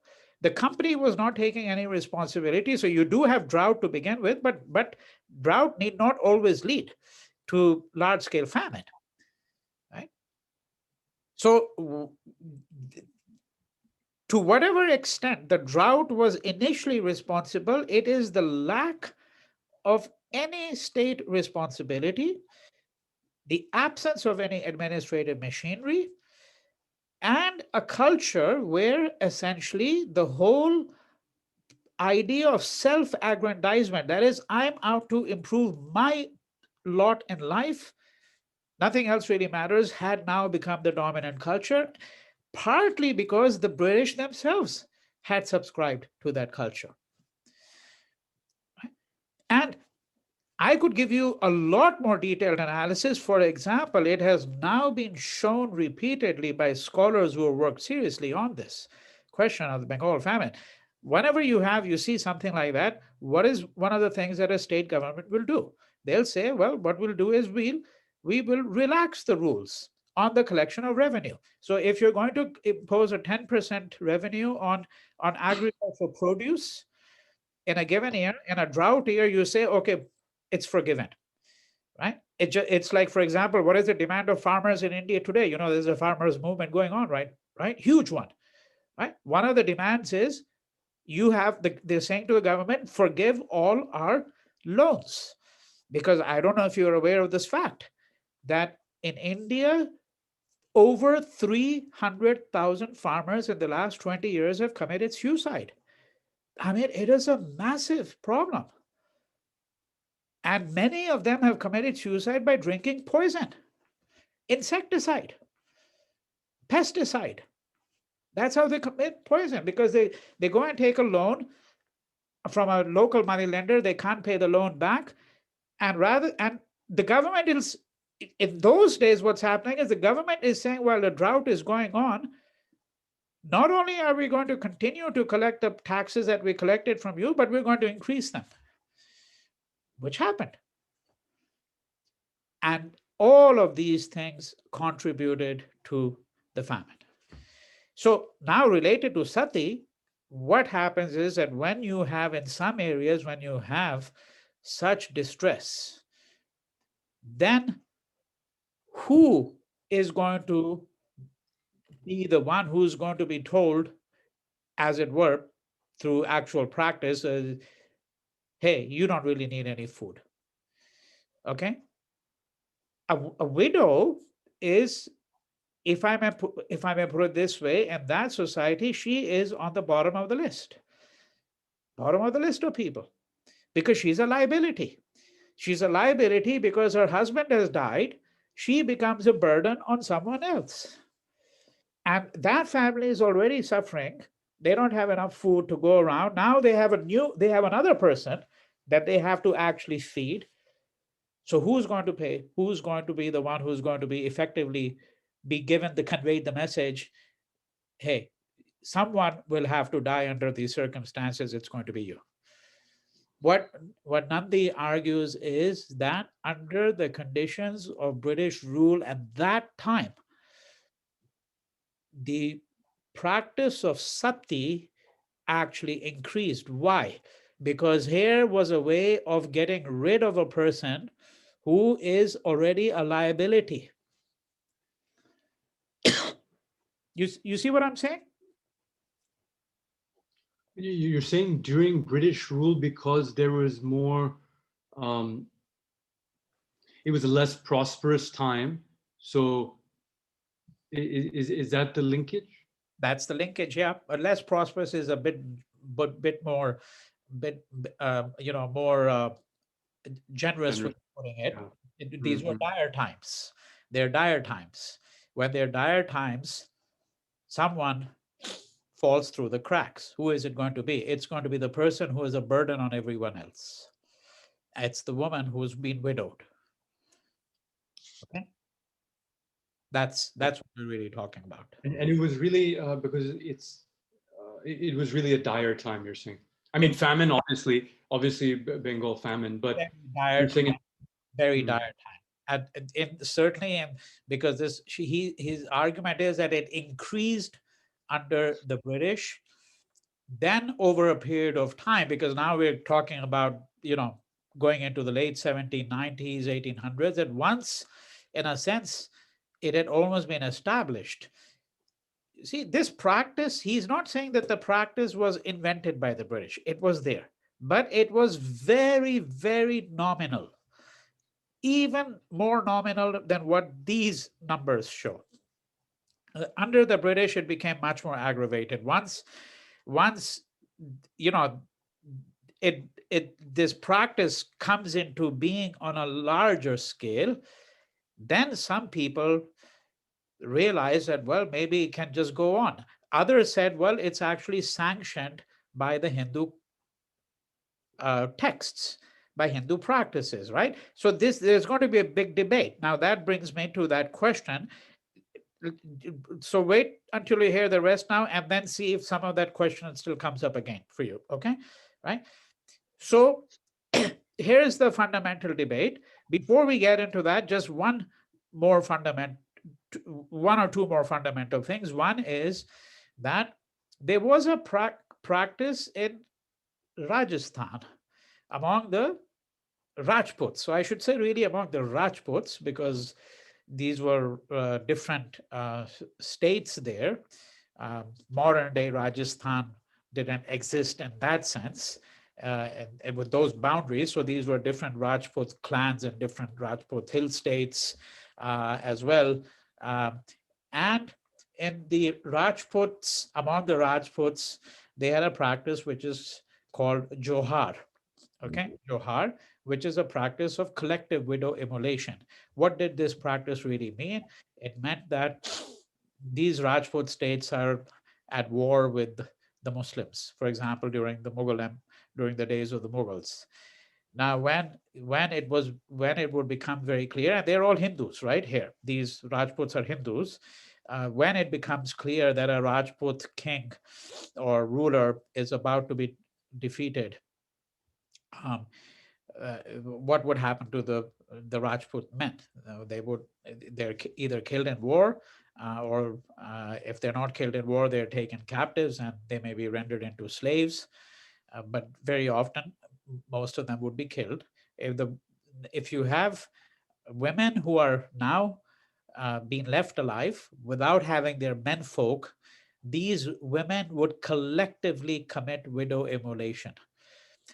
A: The company was not taking any responsibility. So you do have drought to begin with, but drought need not always lead to large scale famine, right? So to whatever extent the drought was initially responsible, it is the lack of any state responsibility, the absence of any administrative machinery, and a culture where essentially the whole idea of self-aggrandizement, that is, I'm out to improve my lot in life, nothing else really matters, had now become the dominant culture, partly because the British themselves had subscribed to that culture. And I could give you a lot more detailed analysis. For example, it has now been shown repeatedly by scholars who have worked seriously on this question of the Bengal famine. Whenever you see something like that, what is one of the things that a state government will do? They'll say, well, what we'll do is we will relax the rules on the collection of revenue. So if you're going to impose a 10% revenue on agricultural produce in a given year, in a drought year, you say, okay, it's forgiven, right? It's like, for example, what is the demand of farmers in India today? There's a farmers movement going on, right? Huge one, right? One of the demands is they're saying to the government, forgive all our loans. Because I don't know if you're aware of this fact, that in India, over 300,000 farmers in the last 20 years have committed suicide. I mean, it is a massive problem. And many of them have committed suicide by drinking poison, insecticide, pesticide. That's how they commit poison, because they go and take a loan from a local money lender. They can't pay the loan back. And the government is, in those days, what's happening is the government is saying, well, the drought is going on. Not only are we going to continue to collect the taxes that we collected from you, but we're going to increase them, which happened. And all of these things contributed to the famine. So now, related to Sati, what happens is that when you have, in some areas, when you have such distress, then who is going to be the one who's going to be told, as it were, through actual practice, hey, you don't really need any food? Okay? A widow is, if I may put it this way, in that society, she is on the bottom of the list of people, because she's a liability. She's a liability because her husband has died. She becomes a burden on someone else. And that family is already suffering. They don't have enough food to go around. Now they have another person that they have to actually feed. So who's going to pay? Who's going to be the one who's going to be effectively conveyed the message, hey, someone will have to die under these circumstances, it's going to be you. What Nandi argues is that under the conditions of British rule at that time, the practice of sati actually increased. Why? Because here was a way of getting rid of a person who is already a liability. You see what I'm saying?
B: You're saying during British rule, because there was more, it was a less prosperous time. So is that the linkage?
A: That's the linkage, yeah. But less prosperous is a bit more, more generous way of putting it. Yeah. These were dire times. They're dire times. When they're dire times, someone falls through the cracks. Who is it going to be? It's going to be the person who is a burden on everyone else. It's the woman who's been widowed. Okay, that's what we're really talking about.
B: And it was really because it was really a dire time, you're saying. I mean, famine, obviously Bengal famine, but
A: very dire time. And certainly, because his argument is that it increased under the British, then over a period of time, because now we're talking about, going into the late 1790s, 1800s, and once, in a sense, it had almost been established. see, this practice, he's not saying that the practice was invented by the British. It was there, but it was very, very nominal, even more nominal than what these numbers show. Under the British, it became much more aggravated. Once you know this practice comes into being on a larger scale, then some people realize that, well, maybe it can just go on. Others said, well, it's actually sanctioned by the Hindu texts, by Hindu practices, right? So there's going to be a big debate. Now that brings me to that question. So wait until you hear the rest now, and then see if some of that question still comes up again for you, okay? Right? So here's the fundamental debate. Before we get into that, just one or two more fundamental things. One is that there was a practice in Rajasthan among the Rajputs. So I should say really among the Rajputs, because these were different states there. Modern day Rajasthan didn't exist in that sense, and with those boundaries. So these were different Rajput clans and different Rajput hill states as well. And in the Rajputs, among the Rajputs, they had a practice which is called Johar. Okay, Johar, which is a practice of collective widow immolation. What did this practice really mean? It meant that these Rajput states are at war with the Muslims, for example, during the days of the Mughals. Now, when it would become very clear, and they're all Hindus, right here. These Rajputs are Hindus. When it becomes clear that a Rajput king or ruler is about to be defeated, um, what would happen to the Rajput men? They're either killed in war, or if they're not killed in war, they're taken captives and they may be rendered into slaves. But very often, most of them would be killed. If you have women who are now being left alive without having their menfolk, these women would collectively commit widow immolation.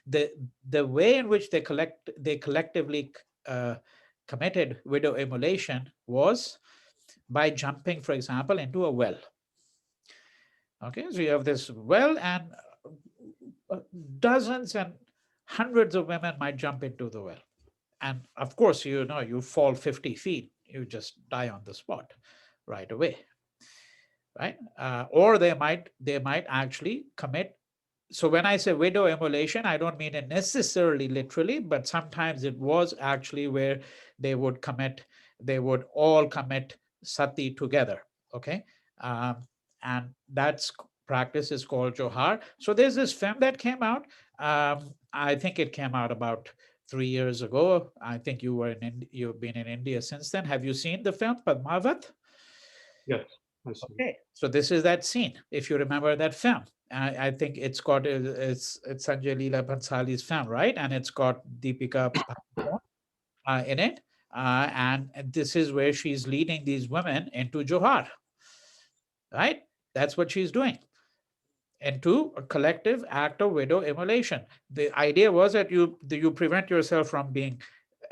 A: The way in which they collectively committed widow immolation was by jumping, for example, into a well. Okay, so you have this well, and dozens and hundreds of women might jump into the well, and of course, you fall 50 feet, you just die on the spot right away, right? Or they might actually commit. So when I say widow immolation, I don't mean it necessarily literally, but sometimes it was actually where they would all commit sati together. Okay, um, and that's practice is called johar. So there's this film that came out. I think it came out about 3 years ago. I think you've been in India since then. Have you seen the film Padmavat?
B: Yes, I see.
A: Okay, so this is that scene. If you remember that film, I think it's Sanjay Leela Bhansali's film, right? And it's got Deepika in it, and this is where she's leading these women into Johar, right? That's what she's doing, into a collective act of widow immolation. The idea was that you prevent yourself from being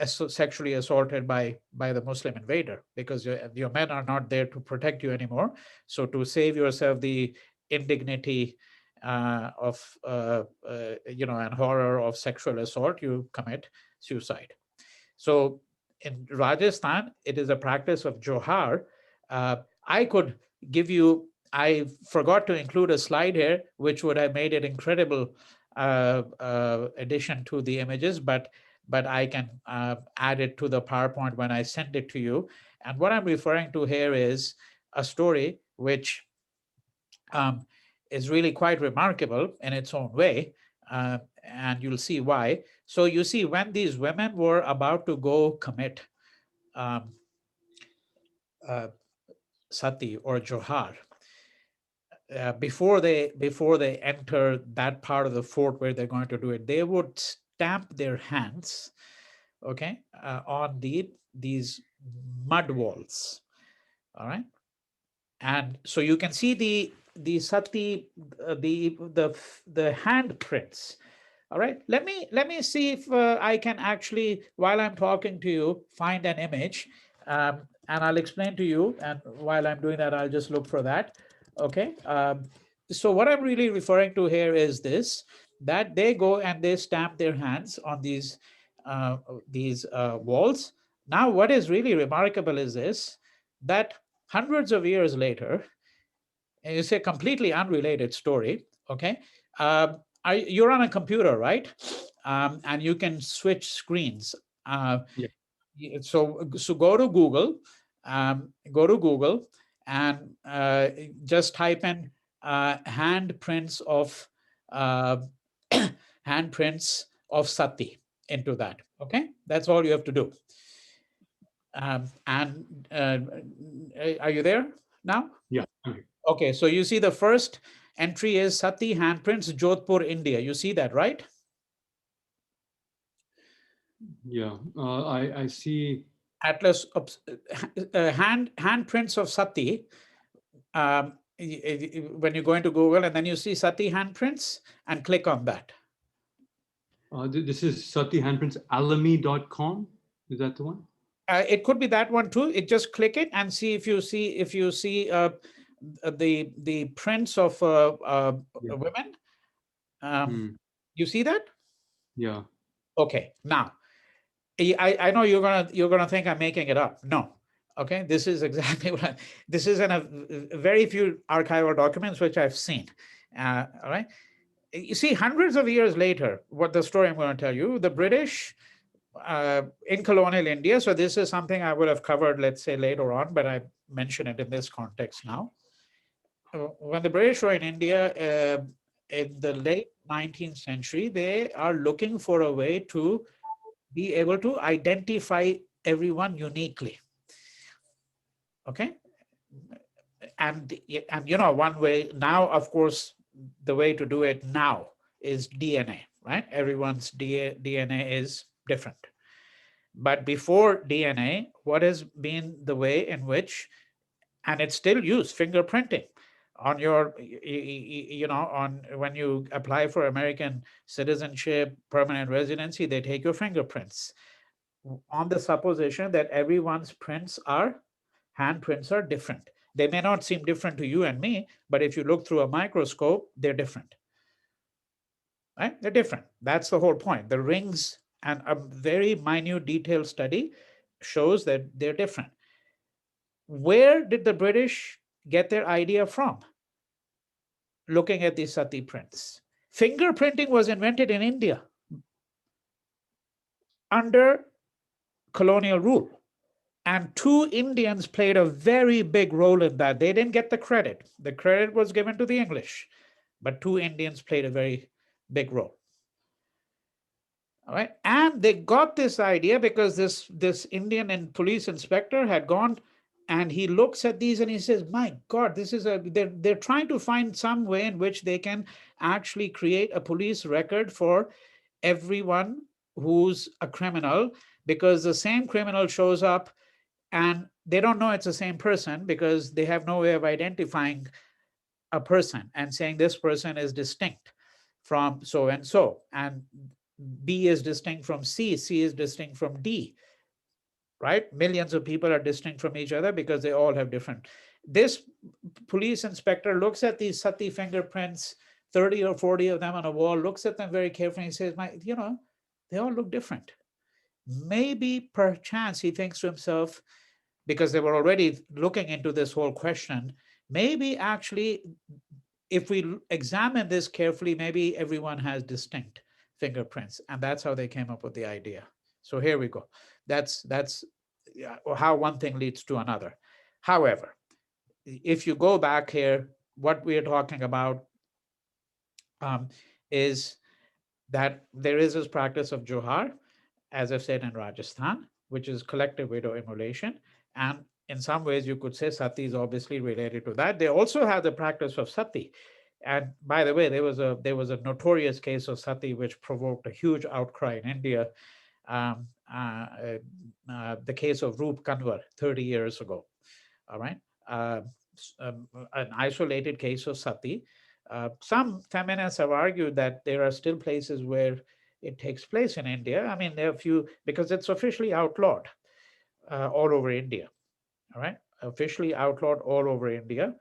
A: sexually assaulted by the Muslim invader, because your men are not there to protect you anymore. So to save yourself the indignity and horror of sexual assault, you commit suicide. So in Rajasthan, it is a practice of Johar. I could give you, I forgot to include a slide here, which would have made it incredible addition to the images, but I can add it to the PowerPoint when I send it to you. And what I'm referring to here is a story which is really quite remarkable in its own way, and you'll see why. So you see, when these women were about to go commit um, sati or johar, before they enter that part of the fort where they're going to do it, they would stamp their hands, okay, on these mud walls. All right. And so you can see the sati, the handprints. All right, let me see if I can actually, while I'm talking to you, find an image, and I'll explain to you. And while I'm doing that, I'll just look for that. Okay. So what I'm really referring to here is this: that they go and they stamp their hands on these walls. Now, what is really remarkable is this: that hundreds of years later, and it's a completely unrelated story. Okay. You're on a computer, right? And you can switch screens. Uh,
B: Yeah.
A: so go to Google, go to Google, and just type in handprints of uh, handprints of Sati into that. Okay, that's all you have to do. And are you there now?
B: Yeah. Okay.
A: Okay, so you see the first entry is Sati handprints, Jodhpur, India. You see that, right?
B: Yeah. I see.
A: Atlas handprints of Sati. When you go into Google and then you see Sati handprints and click on that.
B: This is satihandprintsalamy.com. Is that the one?
A: It could be that one too. It just click it and see if you see the prints of
B: Yeah.
A: women. Um,
B: Hmm.
A: you see that?
B: Yeah.
A: Okay. Now I know you're gonna think I'm making it up. No. Okay. This is exactly this is in a very few archival documents which I've seen. All right. You see, hundreds of years later, what the story I'm going to tell you, the British in colonial India. So this is something I would have covered, let's say, later on, but I mention it in this context now. When the British were in India in the late 19th century, they are looking for a way to be able to identify everyone uniquely. Okay. And one way now, of course, the way to do it now is DNA, right? Everyone's DNA is different. But before DNA, what has been the way in which, and it's still used, fingerprinting on your, on when you apply for American citizenship, permanent residency, they take your fingerprints on the supposition that everyone's handprints are different. They may not seem different to you and me, but if you look through a microscope, they're different. Right? They're different. That's the whole point. The rings and a very minute detailed study shows that they're different. Where did the British get their idea from? Looking at these Sati prints. Fingerprinting was invented in India under colonial rule. And two Indians played a very big role in that. They didn't get the credit. The credit was given to the English, but two Indians played a very big role. All right. And they got this idea because this Indian and police inspector had gone and he looks at these and he says, my God, they're trying to find some way in which they can actually create a police record for everyone who's a criminal, because the same criminal shows up and they don't know it's the same person because they have no way of identifying a person and saying this person is distinct from so and so, and B is distinct from C is distinct from D, right? Millions of people are distinct from each other because they all have different. This police inspector looks at these Sati fingerprints, 30 or 40 of them on a wall, looks at them very carefully and says, they all look different. Maybe perchance he thinks to himself, because they were already looking into this whole question, maybe actually, if we examine this carefully, maybe everyone has distinct fingerprints. And that's how they came up with the idea. So here we go. That's how one thing leads to another. However, if you go back here, what we are talking about is that there is this practice of Johar, as I've said, in Rajasthan, which is collective widow-immolation. And in some ways, you could say Sati is obviously related to that. They also have the practice of Sati. And by the way, there was a notorious case of Sati which provoked a huge outcry in India. The case of Roop Kanwar 30 years ago. All right. an isolated case of sati. Some feminists have argued that there are still places where it takes place in India. I mean, there are a few, because it's officially outlawed all over India. All right, officially outlawed all over India.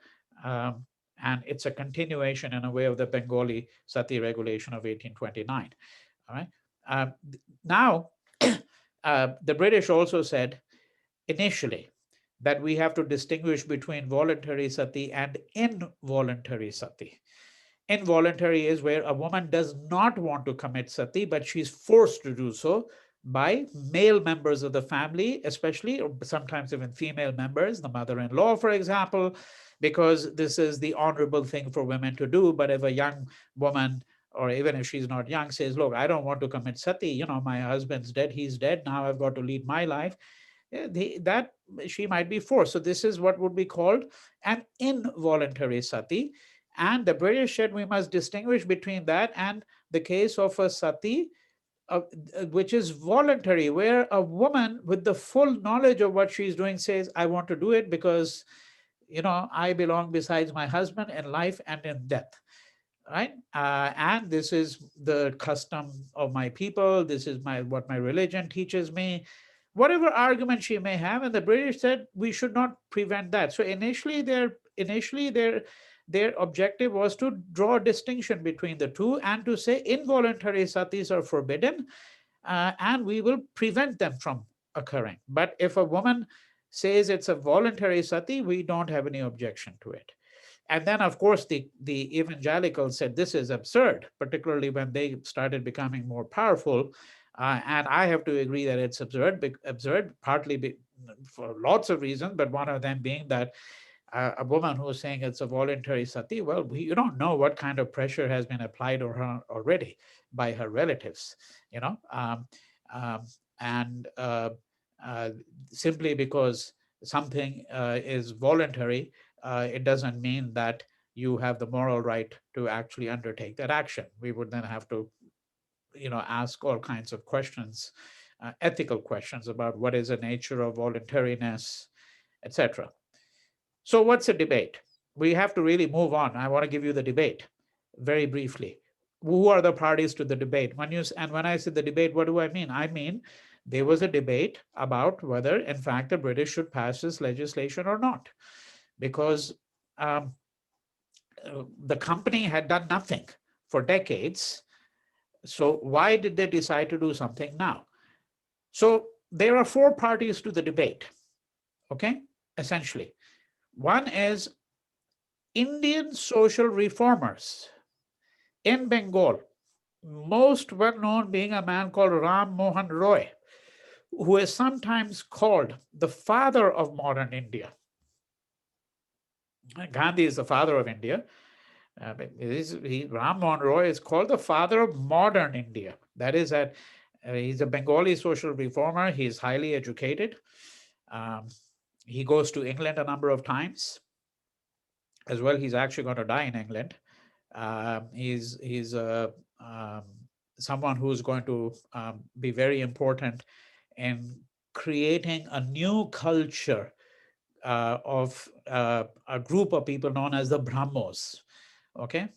A: Um, and it's a continuation in a way of the Bengali Sati Regulation of 1829. All right. Now, the British also said initially that we have to distinguish between voluntary sati and involuntary sati. Involuntary is where a woman does not want to commit sati, but she's forced to do so by male members of the family, especially, or sometimes even female members, the mother-in-law, for example, because this is the honorable thing for women to do. But if a young woman, or even if she's not young, says, look, I don't want to commit sati, my husband's dead, he's dead, now I've got to lead my life, that she might be forced. So this is what would be called an involuntary sati. And the British said we must distinguish between that and the case of a sati, which is voluntary, where a woman with the full knowledge of what she's doing says, I want to do it because, I belong besides my husband in life and in death. Right? And this is the custom of my people. This is what my religion teaches me. Whatever argument she may have, and the British said we should not prevent that. So initially their objective was to draw a distinction between the two and to say involuntary satis are forbidden, and we will prevent them from occurring. But if a woman says it's a voluntary sati, we don't have any objection to it. And then, of course, the evangelicals said this is absurd, particularly when they started becoming more powerful. And I have to agree that it's absurd, partly for lots of reasons, but one of them being that a woman who's saying it's a voluntary sati, well, you don't know what kind of pressure has been applied on her already by her relatives, and simply because something is voluntary, it doesn't mean that you have the moral right to actually undertake that action. We would then have to, ask all kinds of questions, ethical questions about what is the nature of voluntariness, etc. So what's the debate? We have to really move on. I want to give you the debate very briefly. Who are the parties to the debate? When I say the debate, what do I mean? I mean, there was a debate about whether, in fact, the British should pass this legislation or not, because the company had done nothing for decades. So why did they decide to do something now? So there are four parties to the debate, okay, essentially. One is Indian social reformers in Bengal, most well known being a man called Ram Mohan Roy, who is sometimes called the father of modern India. Gandhi is the father of India. Ram Mohan Roy is called the father of modern India. That is that he's a Bengali social reformer. He's highly educated. He goes to England a number of times as well. He's actually going to die in England. He's someone who's going to be very important in creating a new culture of a group of people known as the Brahmos, okay,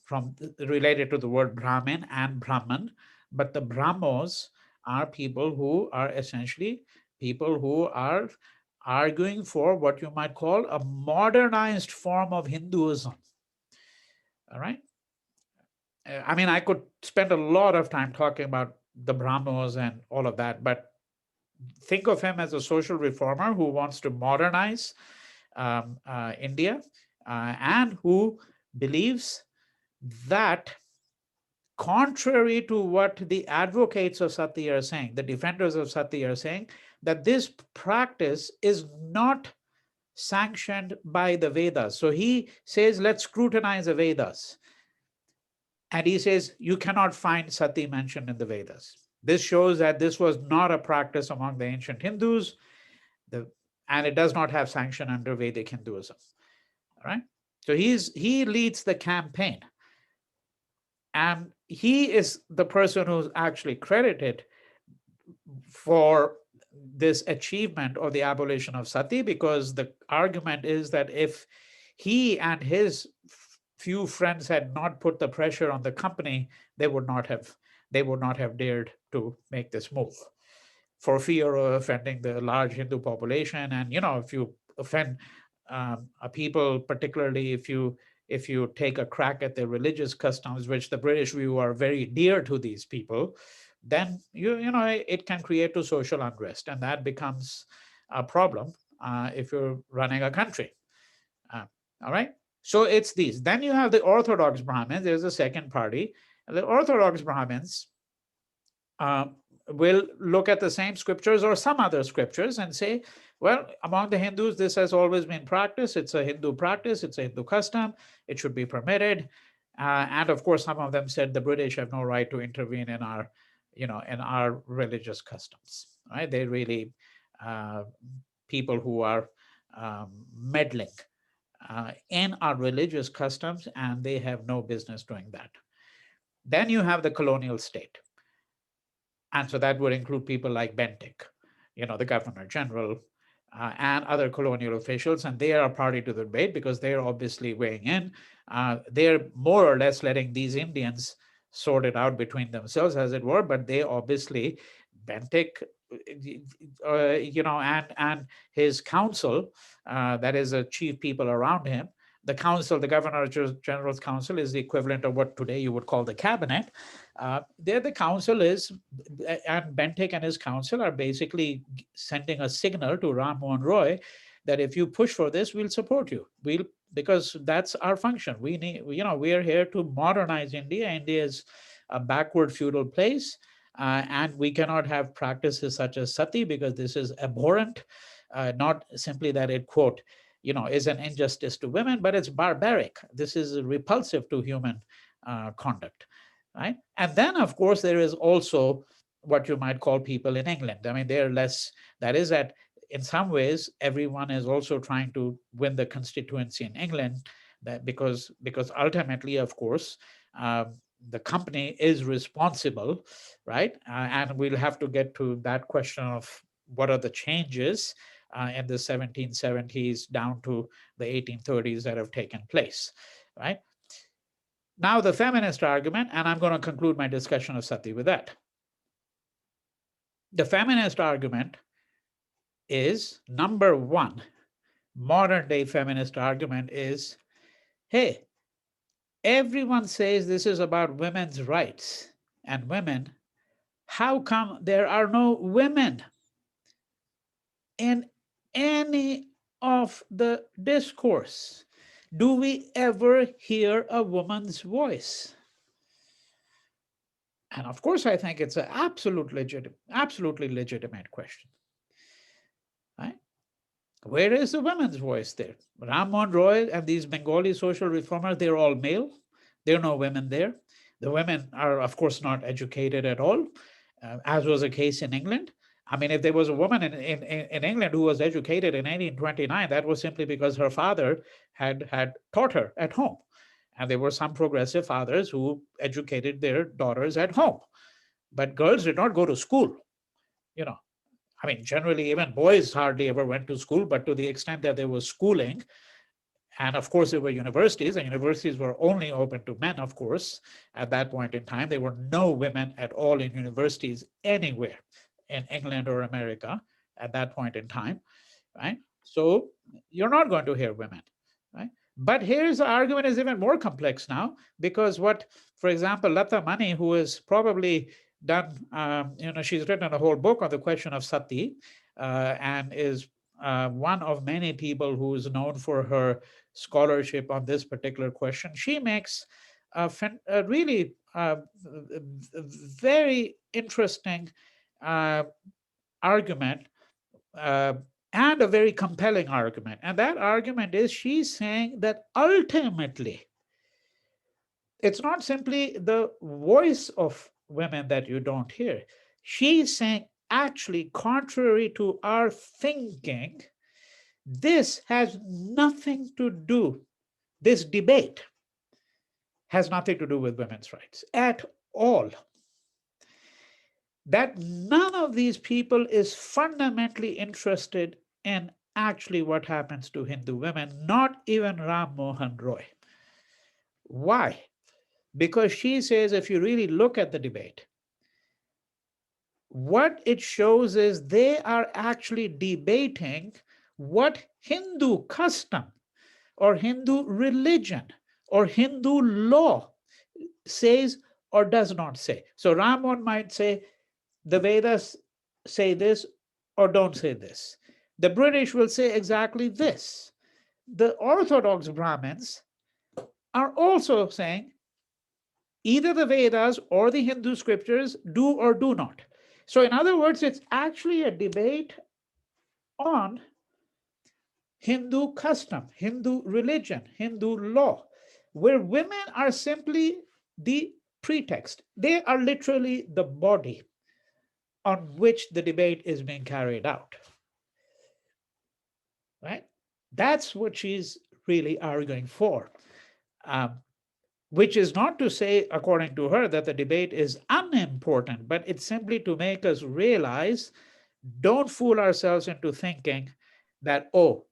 A: related to the word Brahmin and Brahman. But the Brahmos are people who are essentially people who are arguing for what you might call a modernized form of Hinduism. All right. I mean, I could spend a lot of time talking about the Brahmos and all of that, but think of him as a social reformer who wants to modernize India and who believes that, contrary to what the advocates of Sati are saying, the defenders of Sati are saying, that this practice is not sanctioned by the Vedas. So he says, let's scrutinize the Vedas. And he says, you cannot find Sati mentioned in the Vedas. This shows that this was not a practice among the ancient Hindus, and it does not have sanction under Vedic Hinduism. All right. So he leads the campaign. And he is the person who's actually credited for this achievement of the abolition of sati, because the argument is that if he and his few friends had not put the pressure on the company, they would not have dared to make this move, for fear of offending the large Hindu population. And if you offend a people, particularly if you take a crack at their religious customs, which the British view are very dear to these people, then it can create a social unrest, and that becomes a problem if you're running a country. All right. So it's these. Then you have the Orthodox Brahmins. There's a second party. The Orthodox Brahmins will look at the same scriptures or some other scriptures and say, well, among the Hindus, this has always been practiced. It's a Hindu practice. It's a Hindu custom. It should be permitted. And of course, some of them said the British have no right to intervene in our religious customs. Right? They're really people who are meddling in our religious customs, and they have no business doing that. Then you have the colonial state. And so that would include people like Bentinck, the Governor General, and other colonial officials. And they are a party to the debate because they're obviously weighing in. They're more or less letting these Indians sort it out between themselves, as it were. But they obviously, Bentinck, and his council, that is the chief people around him. The council, the Governor General's council, is the equivalent of what today you would call the cabinet. There, the council is, and Bentinck and his council are basically sending a signal to Ram Mohan Roy that if you push for this, we'll support you. Because that's our function. We need, we are here to modernize India. India is a backward feudal place, and we cannot have practices such as sati because this is abhorrent. Not simply that it, quote, is an injustice to women, but it's barbaric. This is repulsive to human conduct, right? And then, of course, there is also what you might call people in England. I mean, they're less, that is that in some ways, everyone is also trying to win the constituency in England, that because ultimately, of course, the company is responsible, right? And we'll have to get to that question of what are the changes in the 1770s down to the 1830s that have taken place, right? Now, the feminist argument, and I'm going to conclude my discussion of sati with that. The feminist argument is, number one, modern day feminist argument is, hey, everyone says this is about women's rights and women. How come there are no women in any of the discourse? Do we ever hear a woman's voice? And of course, I think it's an absolutely legitimate question. Right? Where is the women's voice there? Ram Mohan Roy and these Bengali social reformers, they're all male. There are no women there. The women are, of course, not educated at all, as was the case in England. I mean, if there was a woman in England who was educated in 1829, that was simply because her father had taught her at home. And there were some progressive fathers who educated their daughters at home. But girls did not go to school. I mean, generally, even boys hardly ever went to school, but to the extent that there was schooling, and of course, there were universities, and universities were only open to men, of course, at that point in time. There were no women at all in universities anywhere in England or America at that point in time, right? So you're not going to hear women, right? But here's the argument is even more complex now, because what, for example, Lata Mani, who has probably done, she's written a whole book on the question of sati, and is one of many people who is known for her scholarship on this particular question. She makes a really very interesting argument, and a very compelling argument. And that argument is, she's saying that ultimately, it's not simply the voice of women that you don't hear. She's saying, actually, contrary to our thinking, this has nothing to do, this debate has nothing to do with women's rights at all. That none of these people is fundamentally interested in actually what happens to Hindu women, not even Ram Mohan Roy. Why? Because she says if you really look at the debate, what it shows is they are actually debating what Hindu custom or Hindu religion or Hindu law says or does not say. So Ramon might say, the Vedas say this or don't say this. The British will say exactly this. The Orthodox Brahmins are also saying either the Vedas or the Hindu scriptures do or do not. So, in other words, it's actually a debate on Hindu custom, Hindu religion, Hindu law, where women are simply the pretext. They are literally the body on which the debate is being carried out. Right? That's what she's really arguing for. Um, which is not to say, according to her, that the debate is unimportant, but it's simply to make us realize, don't fool ourselves into thinking that, oh,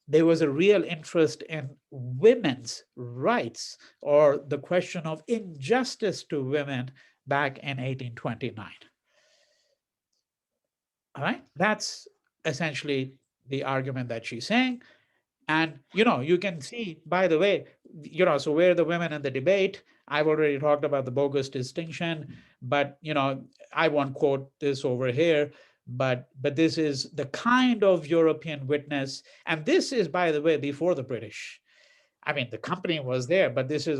A: there was a real interest in women's rights or the question of injustice to women back in 1829. All right, that's essentially the argument that she's saying. And, you can see, by the way, so where the women in the debate, I've already talked about the bogus distinction, but, I won't quote this over here, but this is the kind of European witness. And this is, by the way, before the British. I mean, the company was there, but this is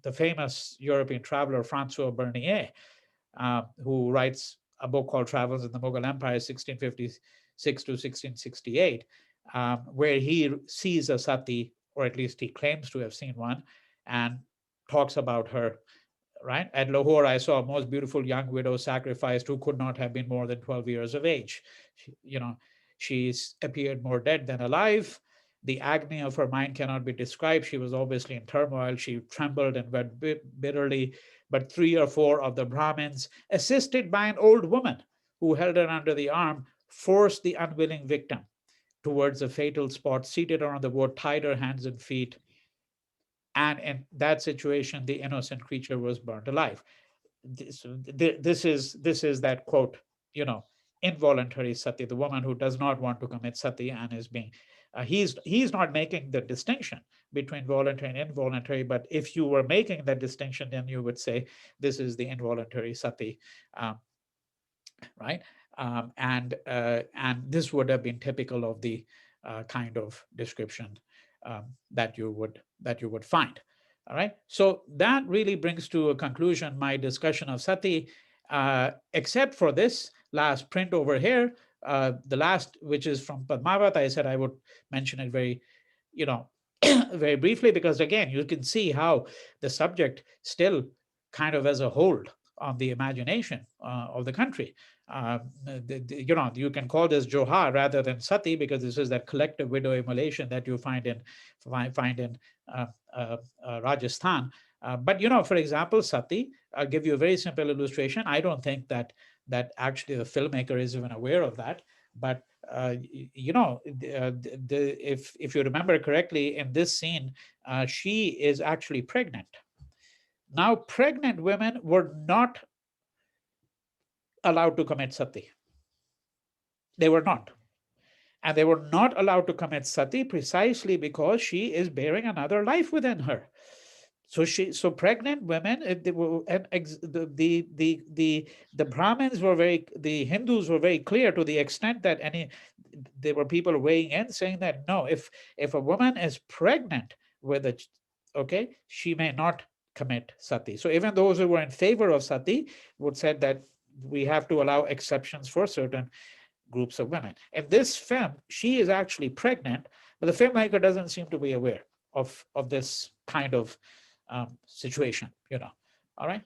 A: the famous European traveler, Francois Bernier, who writes a book called Travels in the Mughal Empire, 1656 to 1668, where he sees a sati, or at least he claims to have seen one, and talks about her. Right? At Lahore, I saw a most beautiful young widow sacrificed who could not have been more than 12 years of age. She appeared more dead than alive. The agony of her mind cannot be described. She was obviously in turmoil. She trembled and wept bitterly. But 3 or 4 of the Brahmins, assisted by an old woman who held her under the arm, forced the unwilling victim towards a fatal spot, seated her on the wood, tied her hands and feet. And in that situation, the innocent creature was burned alive. This is that quote, involuntary sati, the woman who does not want to commit sati and is being, he's not making the distinction between voluntary and involuntary, but if you were making that distinction, then you would say this is the involuntary sati, right? And this would have been typical of the kind of description that you would find. All right. So that really brings to a conclusion my discussion of sati, except for this last print over here, the last, which is from Padmavat. I said I would mention it very, very briefly, because again, you can see how the subject still kind of has a hold on the imagination of the country. You can call this Johar rather than Sati, because this is that collective widow-immolation that you find in Rajasthan. But for example, Sati, I'll give you a very simple illustration. I don't think that actually the filmmaker is even aware of that. But if you remember correctly, in this scene, she is actually pregnant. Now, pregnant women were not allowed to commit sati. They were not. And they were not allowed to commit sati precisely because she is bearing another life within her. So pregnant women, the Brahmins were the Hindus were very clear, to the extent that there were people weighing in saying that no, if a woman is pregnant with she may not commit sati. So even those who were in favor of sati would say that we have to allow exceptions for certain groups of women. In this film, she is actually pregnant, but the filmmaker doesn't seem to be aware of this kind of situation. All right.